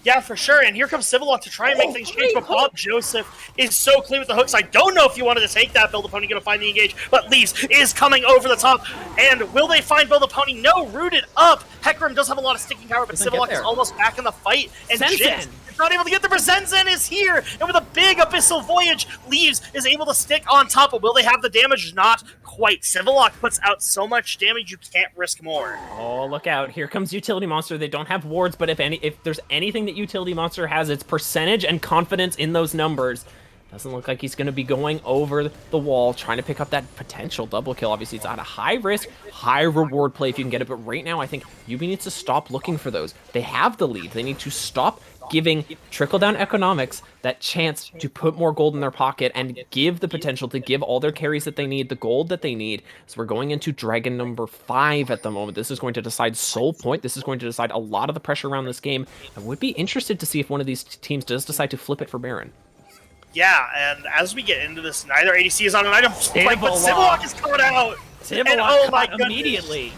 Yeah, for sure. And here comes Civillock to try and make things change, but Bob Joseph is so clean with the hooks. I don't know if you wanted to take that. Build a Pony going to find the engage, but Leaves is coming over the top. And will they find Build a Pony? No, rooted up. Hecarim does have a lot of sticking power, but Civillock is almost back in the fight. And Jinx is not able to get there, but Zenzen is here. And with a big Abyssal Voyage, Leaves is able to stick on top. But will they have the damage? Not quite. Civillock puts out so much damage, you can't risk more. Oh, look out. Here comes Utility Monster. They don't have wards, but if there's anything that Utility Monster has, it's percentage and confidence in those numbers. Doesn't look like he's going to be going over the wall, trying to pick up that potential double kill. Obviously, it's at a high risk, high reward play if you can get it. But right now, I think YUBI needs to stop looking for those. They have the lead. They need to stop giving trickle-down economics that chance to put more gold in their pocket and give the potential to give all their carries that they need, the gold that they need. So we're going into Dragon number 5 at the moment. This is going to decide Soul Point. This is going to decide a lot of the pressure around this game. I would be interested to see if one of these teams does decide to flip it for Baron. Yeah, and as we get into this, neither ADC is on an item, but Civillock is coming out. Civillock caught immediately.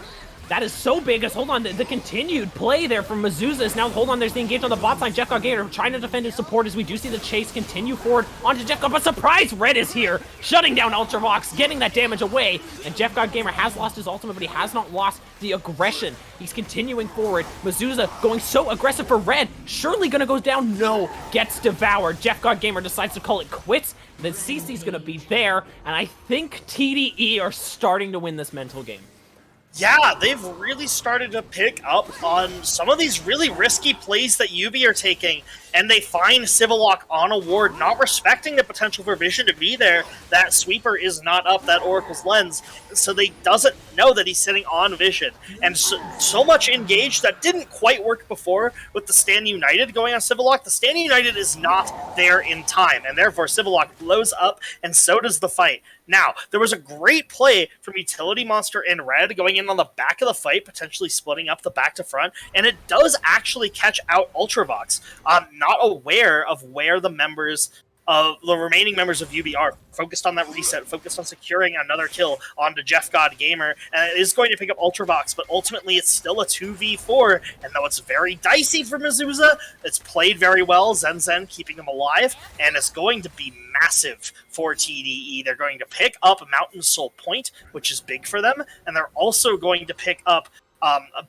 That is so big. As hold on, the continued play there from Mezusa is now, hold on, there's the engage on the bot side. Jeff God Gator trying to defend his support as we do see the chase continue forward onto Jeff God, but surprise, Red is here, shutting down Ultravox, getting that damage away, and Jeff God Gamer has lost his ultimate, but he has not lost the aggression. He's continuing forward. Mezusa going so aggressive for Red, surely gonna go down, no, gets devoured. Jeff God Gamer decides to call it quits, then CC's gonna be there, and I think TDE are starting to win this mental game. Yeah, they've really started to pick up on some of these really risky plays that YUBI are taking, and they find Civillock on a ward, not respecting the potential for Vision to be there. That sweeper is not up, that Oracle's Lens, so they doesn't know that he's sitting on vision. And so much engaged that didn't quite work before with the Stand United going on Civillock. The Stand United is not there in time, and therefore Civillock blows up, and so does the fight. Now, there was a great play from Utility Monster in red going in on the back of the fight, potentially splitting up the back to front, and it does actually catch out Ultravox. Not aware of where the remaining members of YUBI are, focused on that reset, focused on securing another kill onto Jeff God Gamer, and it is going to pick up Ultravox, but ultimately it's still a 2v4, and though it's very dicey for Mezuzah, it's played very well, Zen keeping him alive, and it's going to be massive for TDE. They're going to pick up Mountain Soul Point, which is big for them, and they're also going to pick up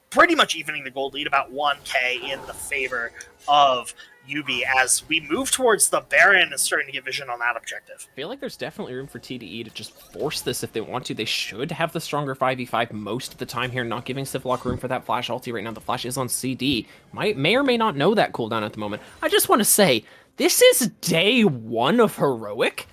pretty much evening the gold lead, about 1k in the favor of YUBI as we move towards the Baron and starting to get vision on that objective. I feel like there's definitely room for TDE to just force this if they want to. They should have the stronger 5v5 most of the time here, not giving Civillock room for that flash ulti right now. The flash is on CD. May or may not know that cooldown at the moment. I just want to say, this is day one of Heroic.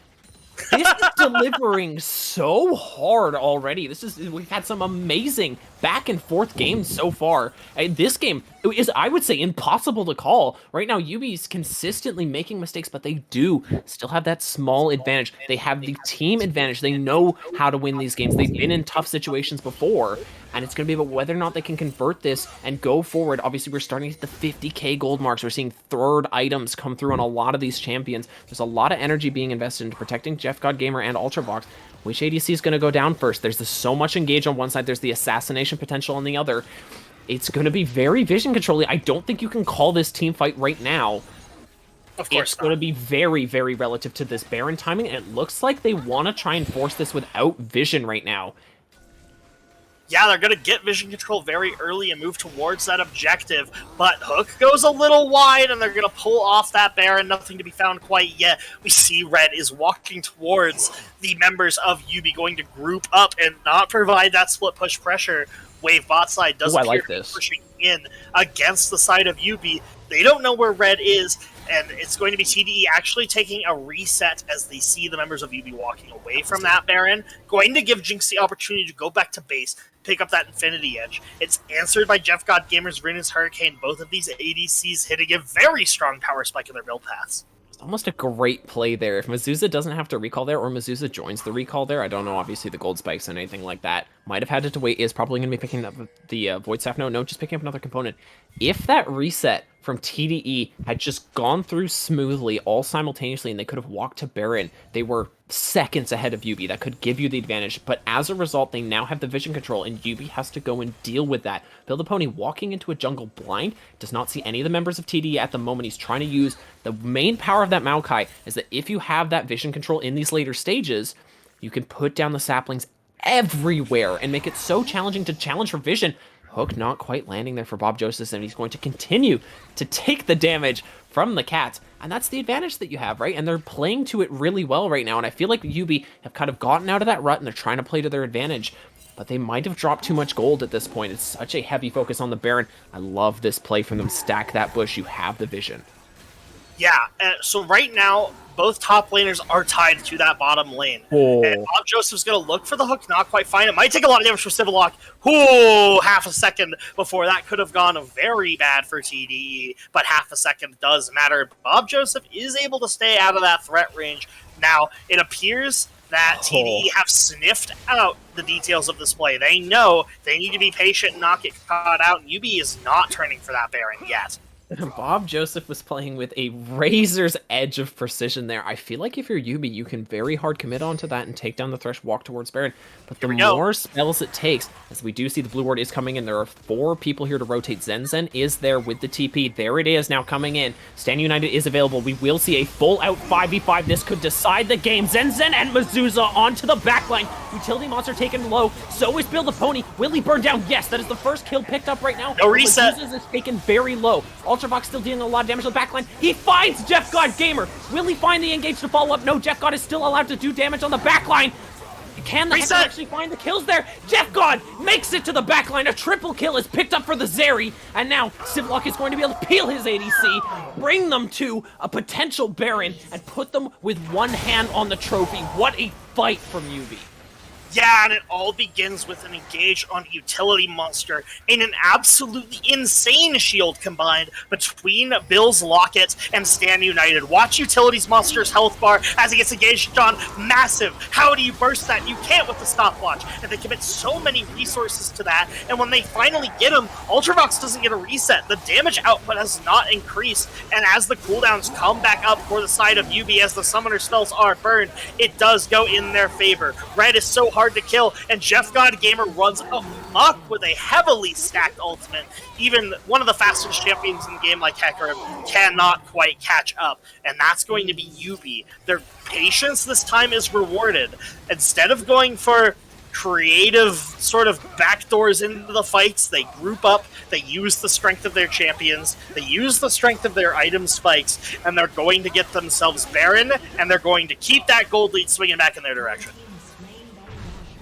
This is delivering so hard already. We've had some amazing back and forth games so far. This game is, I would say, impossible to call. Right now, YUBI's consistently making mistakes, but they do still have that small advantage. They have the team advantage. They know how to win these games. They've been in tough situations before, and it's going to be about whether or not they can convert this and go forward. Obviously, we're starting at the 50k gold marks. We're seeing third items come through on a lot of these champions. There's a lot of energy being invested into protecting Jeff God Gamer and Ultravox. Which ADC is going to go down first? There's so much engage on one side. There's the assassination potential on the other. It's going to be very vision controlling. I don't think you can call this team fight right now. Of course it's going to be very, very relative to this Baron timing, and it looks like they want to try and force this without vision right now. Yeah, they're going to get vision control very early and move towards that objective, but Hook goes a little wide, and they're going to pull off that Baron. Nothing to be found quite yet. We see Red is walking towards the members of YUBI, going to group up and not provide that split push pressure. Wave bot side does appear to be pushing in against the side of YUBI. They don't know where Red is, and it's going to be TDE actually taking a reset as they see the members of YUBI walking away from that Baron, going to give Jinx the opportunity to go back to base, pick up that Infinity Edge. It's answered by Jeff God Gamer's Venus Hurricane, both of these ADCs hitting a very strong power spike in their build paths. It's almost a great play there. If Mezuzah doesn't have to recall there, or Mezuzah joins the recall there, I don't know, obviously the gold spikes and anything like that. Might have had to wait, is probably going to be picking up the Void Staff. No, just picking up another component. If that reset from TDE had just gone through smoothly, all simultaneously, and they could have walked to Baron, they were seconds ahead of YUBI. That could give you the advantage, but as a result, they now have the vision control, and YUBI has to go and deal with that. Build a Pony walking into a jungle blind, does not see any of the members of TDE at the moment. He's trying to use the main power of that Maokai, is that if you have that vision control in these later stages, you can put down the saplings everywhere and make it so challenging to challenge for vision. Hook not quite landing there for Bob Joseph, and he's going to continue to take the damage from the Cats. And that's the advantage that you have, right? And they're playing to it really well right now. And I feel like YUBI have kind of gotten out of that rut, and they're trying to play to their advantage. But they might have dropped too much gold at this point. It's such a heavy focus on the Baron. I love this play from them. Stack that bush. You have the vision. Yeah, so right now, both top laners are tied to that bottom lane. Oh. And Bob Joseph's going to look for the hook, not quite find it. Might take a lot of damage from Civillock. Ooh, half a second before that could have gone very bad for TDE, but half a second does matter. Bob Joseph is able to stay out of that threat range. Now, it appears that TDE have sniffed out the details of this play. They know they need to be patient and not get caught out, and YUBI is not turning for that Baron yet. Bob Joseph was playing with a razor's edge of precision there. I feel like if you're YUBI, you can very hard commit onto that and take down the Thresh, walk towards Baron. But the more spells it takes, as we do see the blue ward is coming in, there are 4 people here to rotate. Zen is there with the TP. There it is now coming in. Stand United is available. We will see a full-out 5v5. This could decide the game. Zen and Mezuzah onto the backline. Utility Monster taken low. So is Build a Pony. Will he burn down? Yes, that is the first kill picked up right now. No reset. Mezuzah is taken very low. Ultravox still dealing a lot of damage on the backline. He finds Jeff God Gamer. Will he find the engage to follow up? No, Jeff God is still allowed to do damage on the backline. Can the Hex actually find the kills there? Jeff God makes it to the backline. A triple kill is picked up for the Zeri. And now Civillock is going to be able to peel his ADC, bring them to a potential Baron, and put them with one hand on the trophy. What a fight from YUBI. Yeah, and it all begins with an engage on Utility Monster in an absolutely insane shield combined between Bill's Locket and Stand United. Watch Utility's Monster's health bar as he gets engaged on. Massive. How do you burst that? You can't with the stopwatch. And they commit so many resources to that, and when they finally get him, Ultravox doesn't get a reset. The damage output has not increased, and as the cooldowns come back up for the side of YUBI as the summoner spells are burned, it does go in their favor. Red is so hard to kill, and Jeff God Gamer runs amok with a heavily stacked ultimate. Even one of the fastest champions in the game like Hecarim cannot quite catch up, and that's going to be YUBI. Their patience this time is rewarded. Instead of going for creative sort of backdoors into the fights, they group up, they use the strength of their champions, they use the strength of their item spikes, and they're going to get themselves Baron, and they're going to keep that gold lead swinging back in their direction.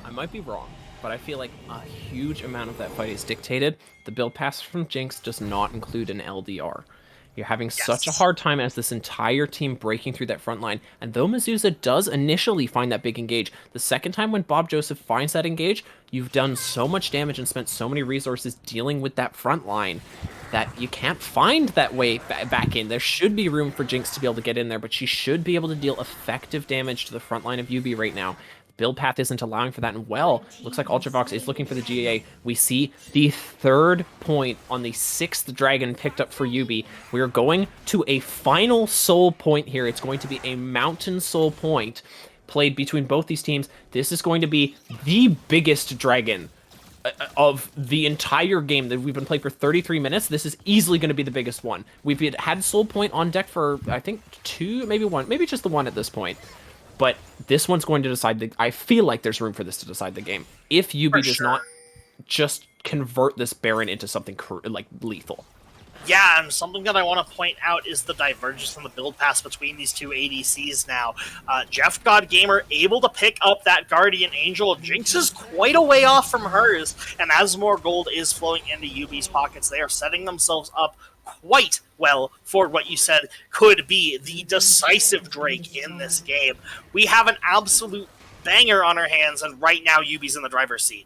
I might be wrong, but I feel like a huge amount of that fight is dictated. The build pass from Jinx does not include an LDR. You're having such a hard time as this entire team breaking through that front line, and though Mizusa does initially find that big engage, the second time when Bob Joseph finds that engage, you've done so much damage and spent so many resources dealing with that front line that you can't find that way back in. There should be room for Jinx to be able to get in there, but she should be able to deal effective damage to the front line of YUBI right now. Build path isn't allowing for that, and well, looks like Ultravox is looking for the GA. We see the 3rd point on the 6th dragon picked up for YUBI. We are going to a final soul point here. It's going to be a mountain soul point played between both these teams. This is going to be the biggest dragon of the entire game that we've been playing for 33 minutes. This is easily going to be the biggest one. We've had soul point on deck for, I think, 2, maybe 1, maybe just the 1 at this point. But this one's going to decide I feel like there's room for this to decide the game. If YUBI does not just convert this Baron into something like lethal. Yeah, and something that I want to point out is the divergence in the build pass between these two ADCs now. Jeff God Gamer able to pick up that Guardian Angel. Jinx is quite a way off from hers, and as more gold is flowing into YUBI's pockets, they are setting themselves up quite well for what you said could be the decisive Drake in this game. We have an absolute banger on our hands, and right now YUBI's in the driver's seat.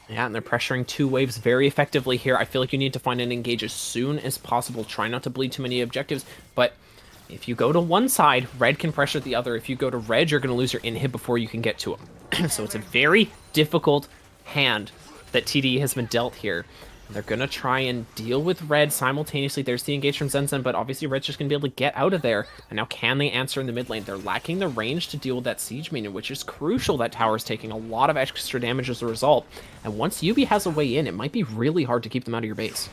Yeah, and they're pressuring 2 waves very effectively here. I feel like you need to find an engage as soon as possible. Try not to bleed too many objectives, but if you go to one side, red can pressure the other. If you go to red, you're going to lose your inhib before you can get to him. So it's a very difficult hand that TDE has been dealt here. They're going to try and deal with red simultaneously. There's the engage from Zenzen, but obviously red's just going to be able to get out of there. And now can they answer in the mid lane? They're lacking the range to deal with that siege minion, which is crucial. That tower's taking a lot of extra damage as a result. And once YUBI has a way in, it might be really hard to keep them out of your base.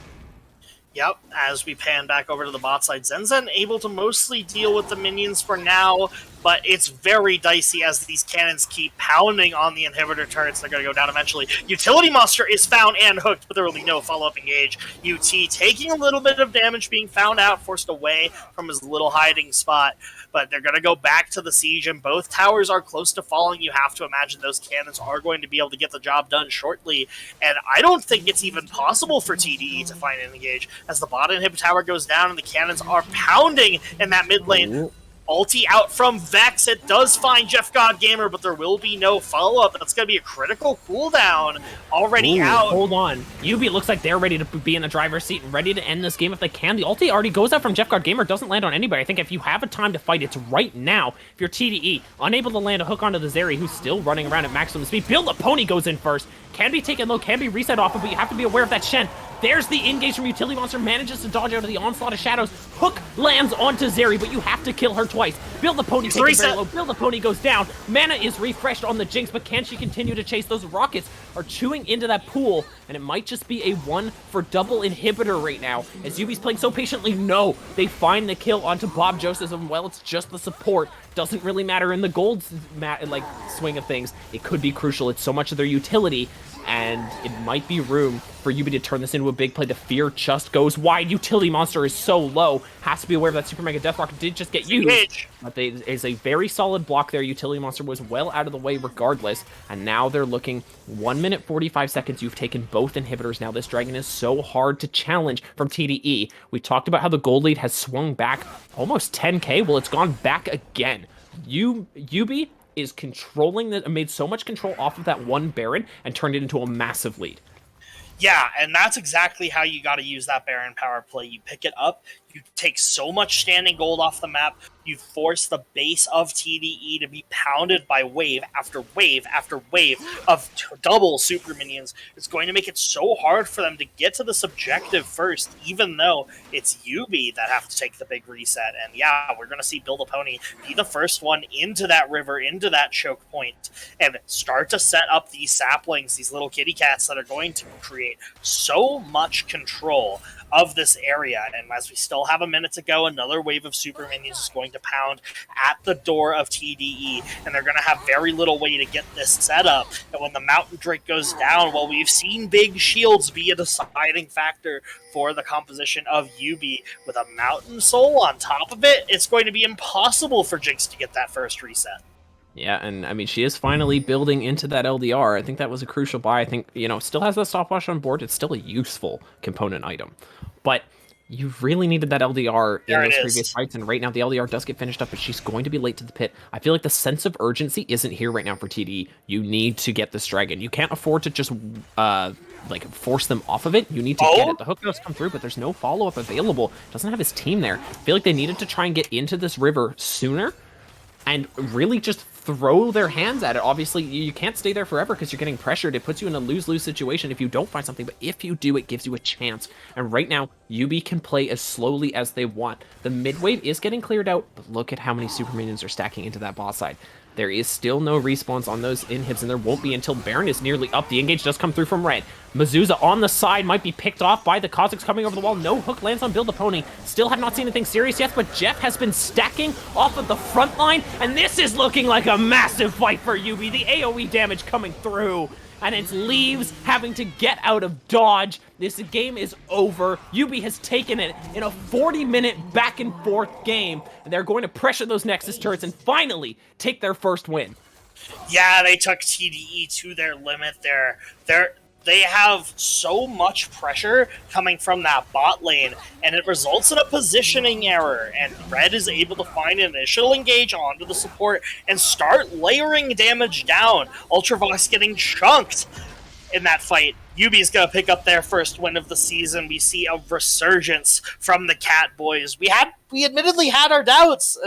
Yep, as we pan back over to the bot side, Zenzen able to mostly deal with the minions for now, but it's very dicey as these cannons keep pounding on the inhibitor turrets. They're going to go down eventually. Utility Monster is found and hooked, but there will be no follow-up engage. UT taking a little bit of damage, being found out, forced away from his little hiding spot, but they're going to go back to the siege, and both towers are close to falling. You have to imagine those cannons are going to be able to get the job done shortly, and I don't think it's even possible for TDE to find an engage as the bot inhib tower goes down and the cannons are pounding in that mid lane. Ooh. Ulti out from Vex. It does find Jeff God Gamer, but there will be no follow-up. That's going to be a critical cooldown already out. Hold on. YUBI looks like they're ready to be in the driver's seat and ready to end this game if they can. The ulti already goes out from Jeff God Gamer, doesn't land on anybody. I think if you have a time to fight, it's right now. If you're TDE, unable to land a hook onto the Zeri, who's still running around at maximum speed, Build the Pony goes in first. Can be taken low, can be reset off of, but you have to be aware of that Shen. There's the engage from Utility Monster, manages to dodge out of the onslaught of shadows. Hook lands onto Zeri, but you have to kill her twice. Build the Pony takes it very low. Build the Pony goes down. Mana is refreshed on the Jinx, but can she continue to chase? Those rockets are chewing into that pool, and it might just be a 1 for double inhibitor right now. As YUBI's playing so patiently, no, they find the kill onto Bob Joseph, and well, it's just the support. Doesn't really matter in the gold swing of things. It could be crucial. It's so much of their utility, and it might be room for YUBI to turn this into a big play. The fear just goes wide. Utility Monster is so low. Has to be aware of that Super Mega Deathlock. Did just get used. But there is a very solid block there. Utility Monster was well out of the way regardless. And now they're looking 1 minute 45 seconds. You've taken both inhibitors. Now this dragon is so hard to challenge from TDE. We talked about how the gold lead has swung back almost 10k. Well, it's gone back again. YUBI is controlling that, made so much control off of that one Baron and turned it into a massive lead. Yeah, and that's exactly how you got to use that Baron power play. You pick it up, you take so much standing gold off the map, you force the base of TDE to be pounded by wave after wave after wave of double super minions. It's going to make it so hard for them to get to this objective first, even though it's YUBI that have to take the big reset. And yeah, we're going to see Build a Pony be the first one into that river, into that choke point, and start to set up these saplings, these little kitty cats that are going to create so much control of this area. And as we still have a minute to go, another wave of super minions is going to pound at the door of TDE, and they're going to have very little way to get this set up. And when the Mountain Drake goes down, well, we've seen big shields be a deciding factor for the composition of YUBI. With a Mountain Soul on top of it, it's going to be impossible for Jinx to get that first reset. Yeah, and I mean, she is finally building into that LDR. I think that was a crucial buy. I think, you know, still has that stopwatch on board. It's still a useful component item. But you really needed that LDR in those previous fights, and right now the LDR does get finished up, but she's going to be late to the pit. I feel like the sense of urgency isn't here right now for TDE. You need to get this dragon. You can't afford to just, like, force them off of it. You need to get it. The hook does come through, but there's no follow-up available. Doesn't have his team there. I feel like they needed to try and get into this river sooner and really just throw their hands at it. Obviously, you can't stay there forever because you're getting pressured. It puts you in a lose-lose situation if you don't find something, but if you do, it gives you a chance. And right now, YUBI can play as slowly as they want. The mid-wave is getting cleared out, but look at how many super minions are stacking into that boss side. There is still no respawns on those inhibs, and there won't be until Baron is nearly up. The engage does come through from red. Mezuzah on the side might be picked off by the Kha'Zix coming over the wall. No hook lands on Build a Pony. Still have not seen anything serious yet, but Jeff has been stacking off of the front line, and this is looking like a massive fight for YUBI. The AoE damage coming through, and it's Leaves having to get out of dodge. This game is over. YUBI has taken it in a 40-minute back-and-forth game, and they're going to pressure those Nexus turrets and finally take their first win. Yeah, they took TDE to their limit there. They have so much pressure coming from that bot lane, and it results in a positioning error, and Red is able to find an initial engage onto the support and start layering damage down. Ultravox getting chunked in that fight. YUBI's going to pick up their first win of the season. We see a resurgence from the Cat Boys. We admittedly had our doubts.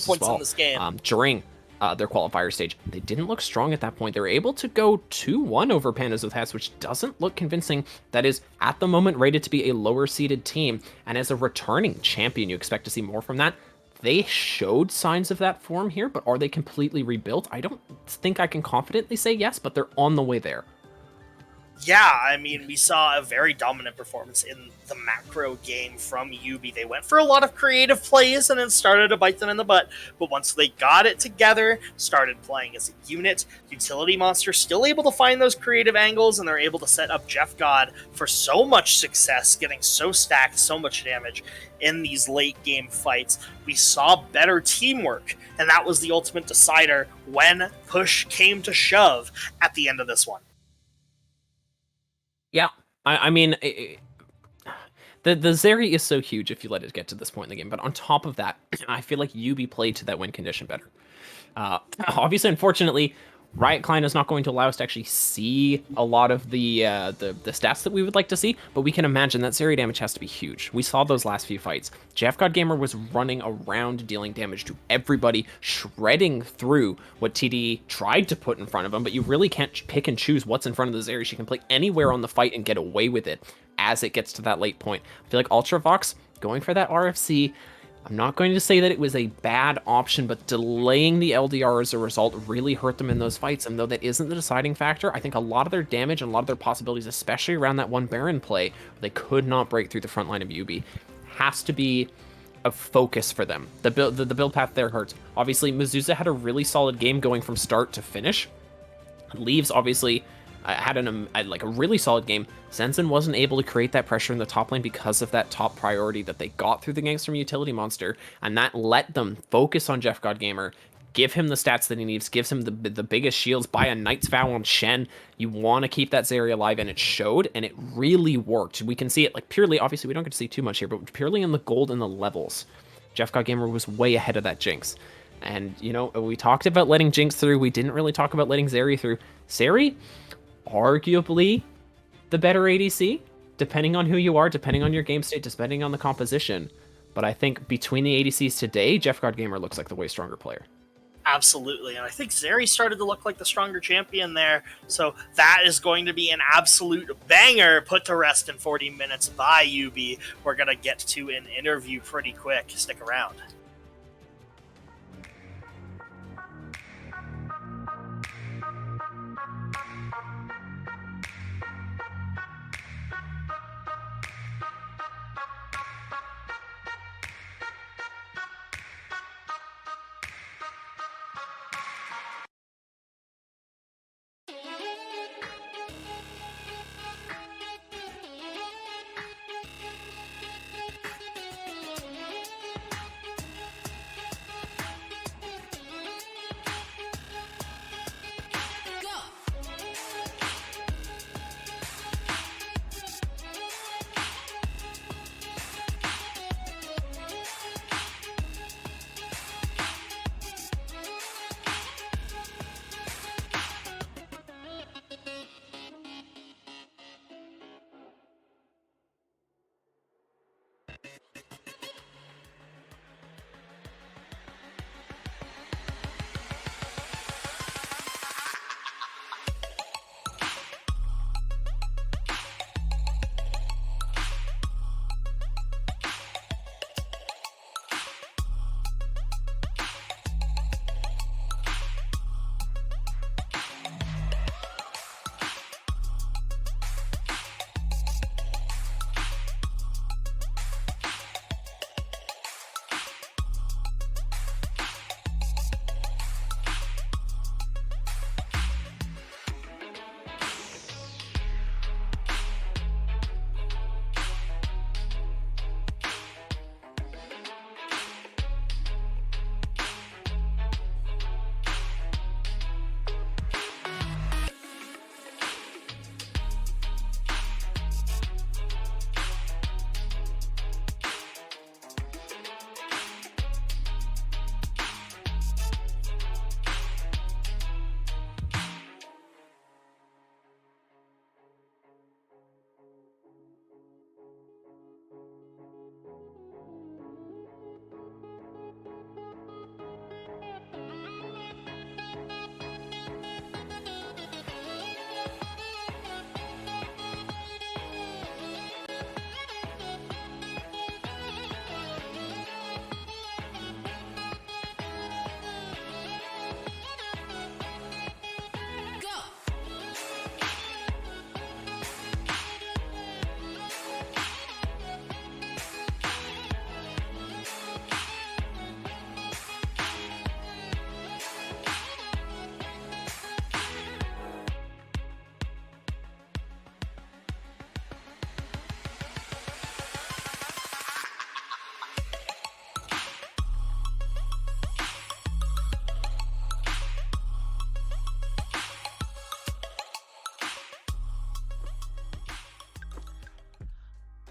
Points in this game. During their qualifier stage, they didn't look strong at that point. They were able to go 2-1 over Pandas with Hats, which doesn't look convincing. That is, at the moment, rated to be a lower-seeded team, and as a returning champion, you expect to see more from that. They showed signs of that form here, but are they completely rebuilt? I don't think I can confidently say yes, but they're on the way there. Yeah, I mean, we saw a very dominant performance in the macro game from YUBI. They went for a lot of creative plays and it started to bite them in the butt. But once they got it together, started playing as a unit, Utility Monster still able to find those creative angles, and they're able to set up Jeff God for so much success, getting so stacked, so much damage in these late game fights. We saw better teamwork, and that was the ultimate decider when push came to shove at the end of this one. Yeah, I mean, the Zeri is so huge if you let it get to this point in the game. But on top of that, I feel like YUBI played to that win condition better. Obviously, unfortunately, Riot Client is not going to allow us to actually see a lot of the stats that we would like to see, but we can imagine that Zeri damage has to be huge. We saw those last few fights. Jeff God Gamer was running around dealing damage to everybody, shredding through what TDE tried to put in front of him, but you really can't pick and choose what's in front of the Zeri. She can play anywhere on the fight and get away with it as it gets to that late point. I feel like Ultravox going for that RFC, I'm not going to say that it was a bad option, but delaying the LDR as a result really hurt them in those fights. And though that isn't the deciding factor, I think a lot of their damage and a lot of their possibilities, especially around that one Baron play, they could not break through the front line of YUBI, has to be a focus for them. The build path there hurts. Obviously, Mezuzah had a really solid game going from start to finish. Leaves, obviously, had a really solid game. Zenzen wasn't able to create that pressure in the top lane because of that top priority that they got through the ganks from Utility Monster, and that let them focus on Jeff God Gamer, give him the stats that he needs, gives him the biggest shields, buy a Knight's Vow on Shen. You want to keep that Zeri alive, and it showed, and it really worked. We can see it, like, purely, obviously, we don't get to see too much here, but purely in the gold and the levels. Jeff God Gamer was way ahead of that Jinx. And, you know, we talked about letting Jinx through. We didn't really talk about letting Zeri through. Zeri, arguably the better ADC, depending on who you are, depending on your game state, depending on the composition. But I think between the ADCs today, Jeff God Gamer looks like the way stronger player. Absolutely, and I think Zeri started to look like the stronger champion there, so that is going to be an absolute banger put to rest in 40 minutes by YUBI. We're going to get to an interview pretty quick. Stick around.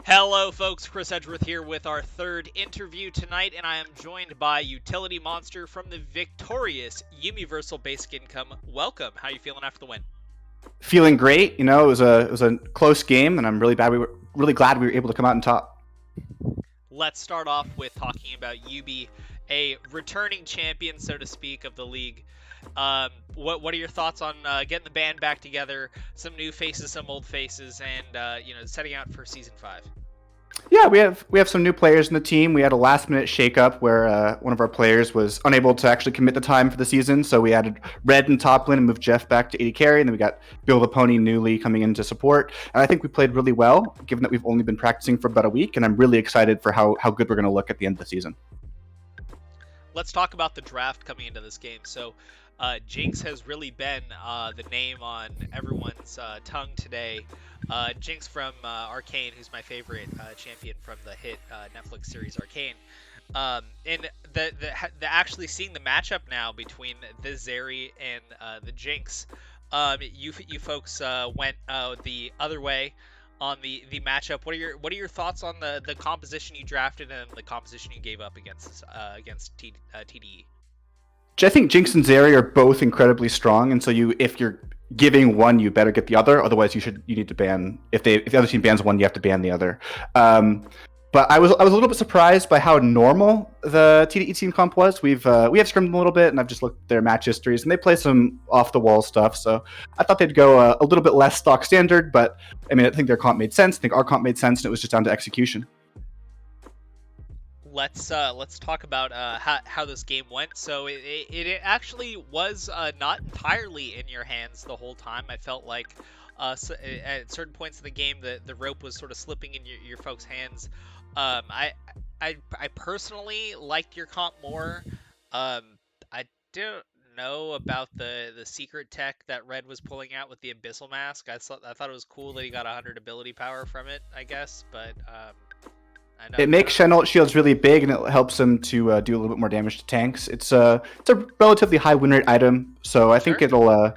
Hello folks, Chris Edgeworth here with our third interview tonight, and I am joined by Utility Monster from the victorious Universal Basic Income. Welcome. How are you feeling after the win? Feeling great. You know, it was a close game, and I'm really glad we were able to come out on top. Let's start off with talking about YUBI, a returning champion, so to speak, of the league. What are your thoughts on getting the band back together, some new faces, some old faces, and setting out for Season 5? Yeah, we have some new players in the team. We had a last-minute shakeup where one of our players was unable to actually commit the time for the season, so we added Red in top lane and moved Jeff back to AD carry, and then we got Bill the Pony newly coming in to support. And I think we played really well, given that we've only been practicing for about a week, and I'm really excited for how good we're going to look at the end of the season. Let's talk about the draft coming into this game. So Jinx has really been the name on everyone's tongue today. Jinx from Arcane, who's my favorite champion from the hit Netflix series Arcane. And the actually seeing the matchup now between the Zeri and the Jinx, you folks went the other way on the matchup. What are your thoughts on the composition you drafted and the composition you gave up against TDE? I think Jinx and Zeri are both incredibly strong, and so if you're giving one, you better get the other. Otherwise, you need to ban. If the other team bans one, you have to ban the other. But I was a little bit surprised by how normal the TDE team comp was. We have scrimmed them a little bit, and I've just looked at their match histories, and they play some off the wall stuff. So I thought they'd go a little bit less stock standard, but I mean, I think their comp made sense. I think our comp made sense, and it was just down to execution. Let's talk about how this game went. So it actually was not entirely in your hands the whole time. I felt like so at certain points in the game the rope was sort of slipping in your folks' hands. I personally liked your comp more. I don't know about the secret tech that Red was pulling out with the Abyssal Mask. I thought it was cool that he got 100 ability power from it, I guess, but it makes Shenalt shields really big, and it helps him to do a little bit more damage to tanks. It's a relatively high win rate item, so I think it'll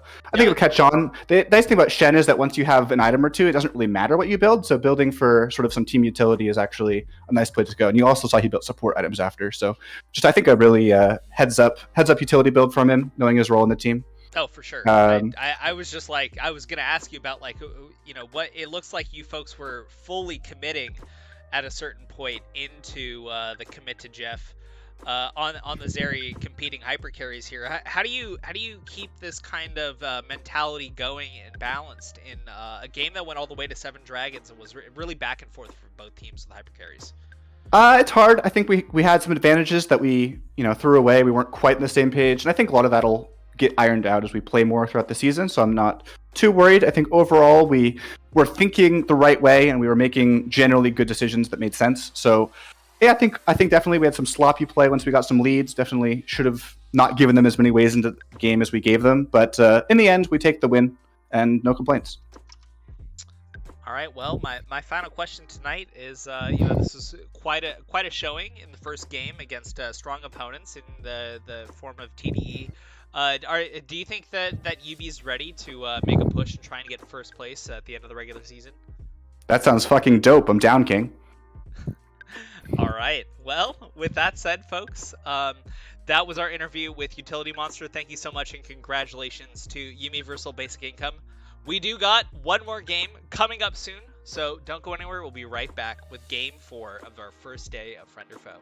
catch on. The nice thing about Shen is that once you have an item or two, it doesn't really matter what you build. So building for sort of some team utility is actually a nice place to go. And you also saw he built support items after, so just I think a really heads up utility build from him, knowing his role in the team. Oh, for sure. I was just like, I was gonna ask you about what it looks like you folks were fully committing at a certain point into the commit to Jeff on the Zeri competing hyper carries here. How do you keep this kind of mentality going and balanced in a game that went all the way to 7 dragons and was really back and forth for both teams with the hyper carries? It's hard. I think we had some advantages that we threw away. We weren't quite on the same page, and I think a lot of that'll get ironed out as we play more throughout the season. So I'm not too worried. I think overall we were thinking the right way, and we were making generally good decisions that made sense. So yeah, I think definitely we had some sloppy play once we got some leads. Definitely should have not given them as many ways into the game as we gave them. But in the end, we take the win, and no complaints. All right. Well, my final question tonight is, this is quite a showing in the first game against strong opponents in the form of TDE. Do you think that YUBI's ready to make a push and try and get first place at the end of the regular season? That sounds fucking dope. I'm down, King. All right. Well, with that said, folks, that was our interview with Utility Monster. Thank you so much, and congratulations to Universal Basic Income. We do got one more game coming up soon, so don't go anywhere. We'll be right back with Game 4 of our first day of Friend or Foe.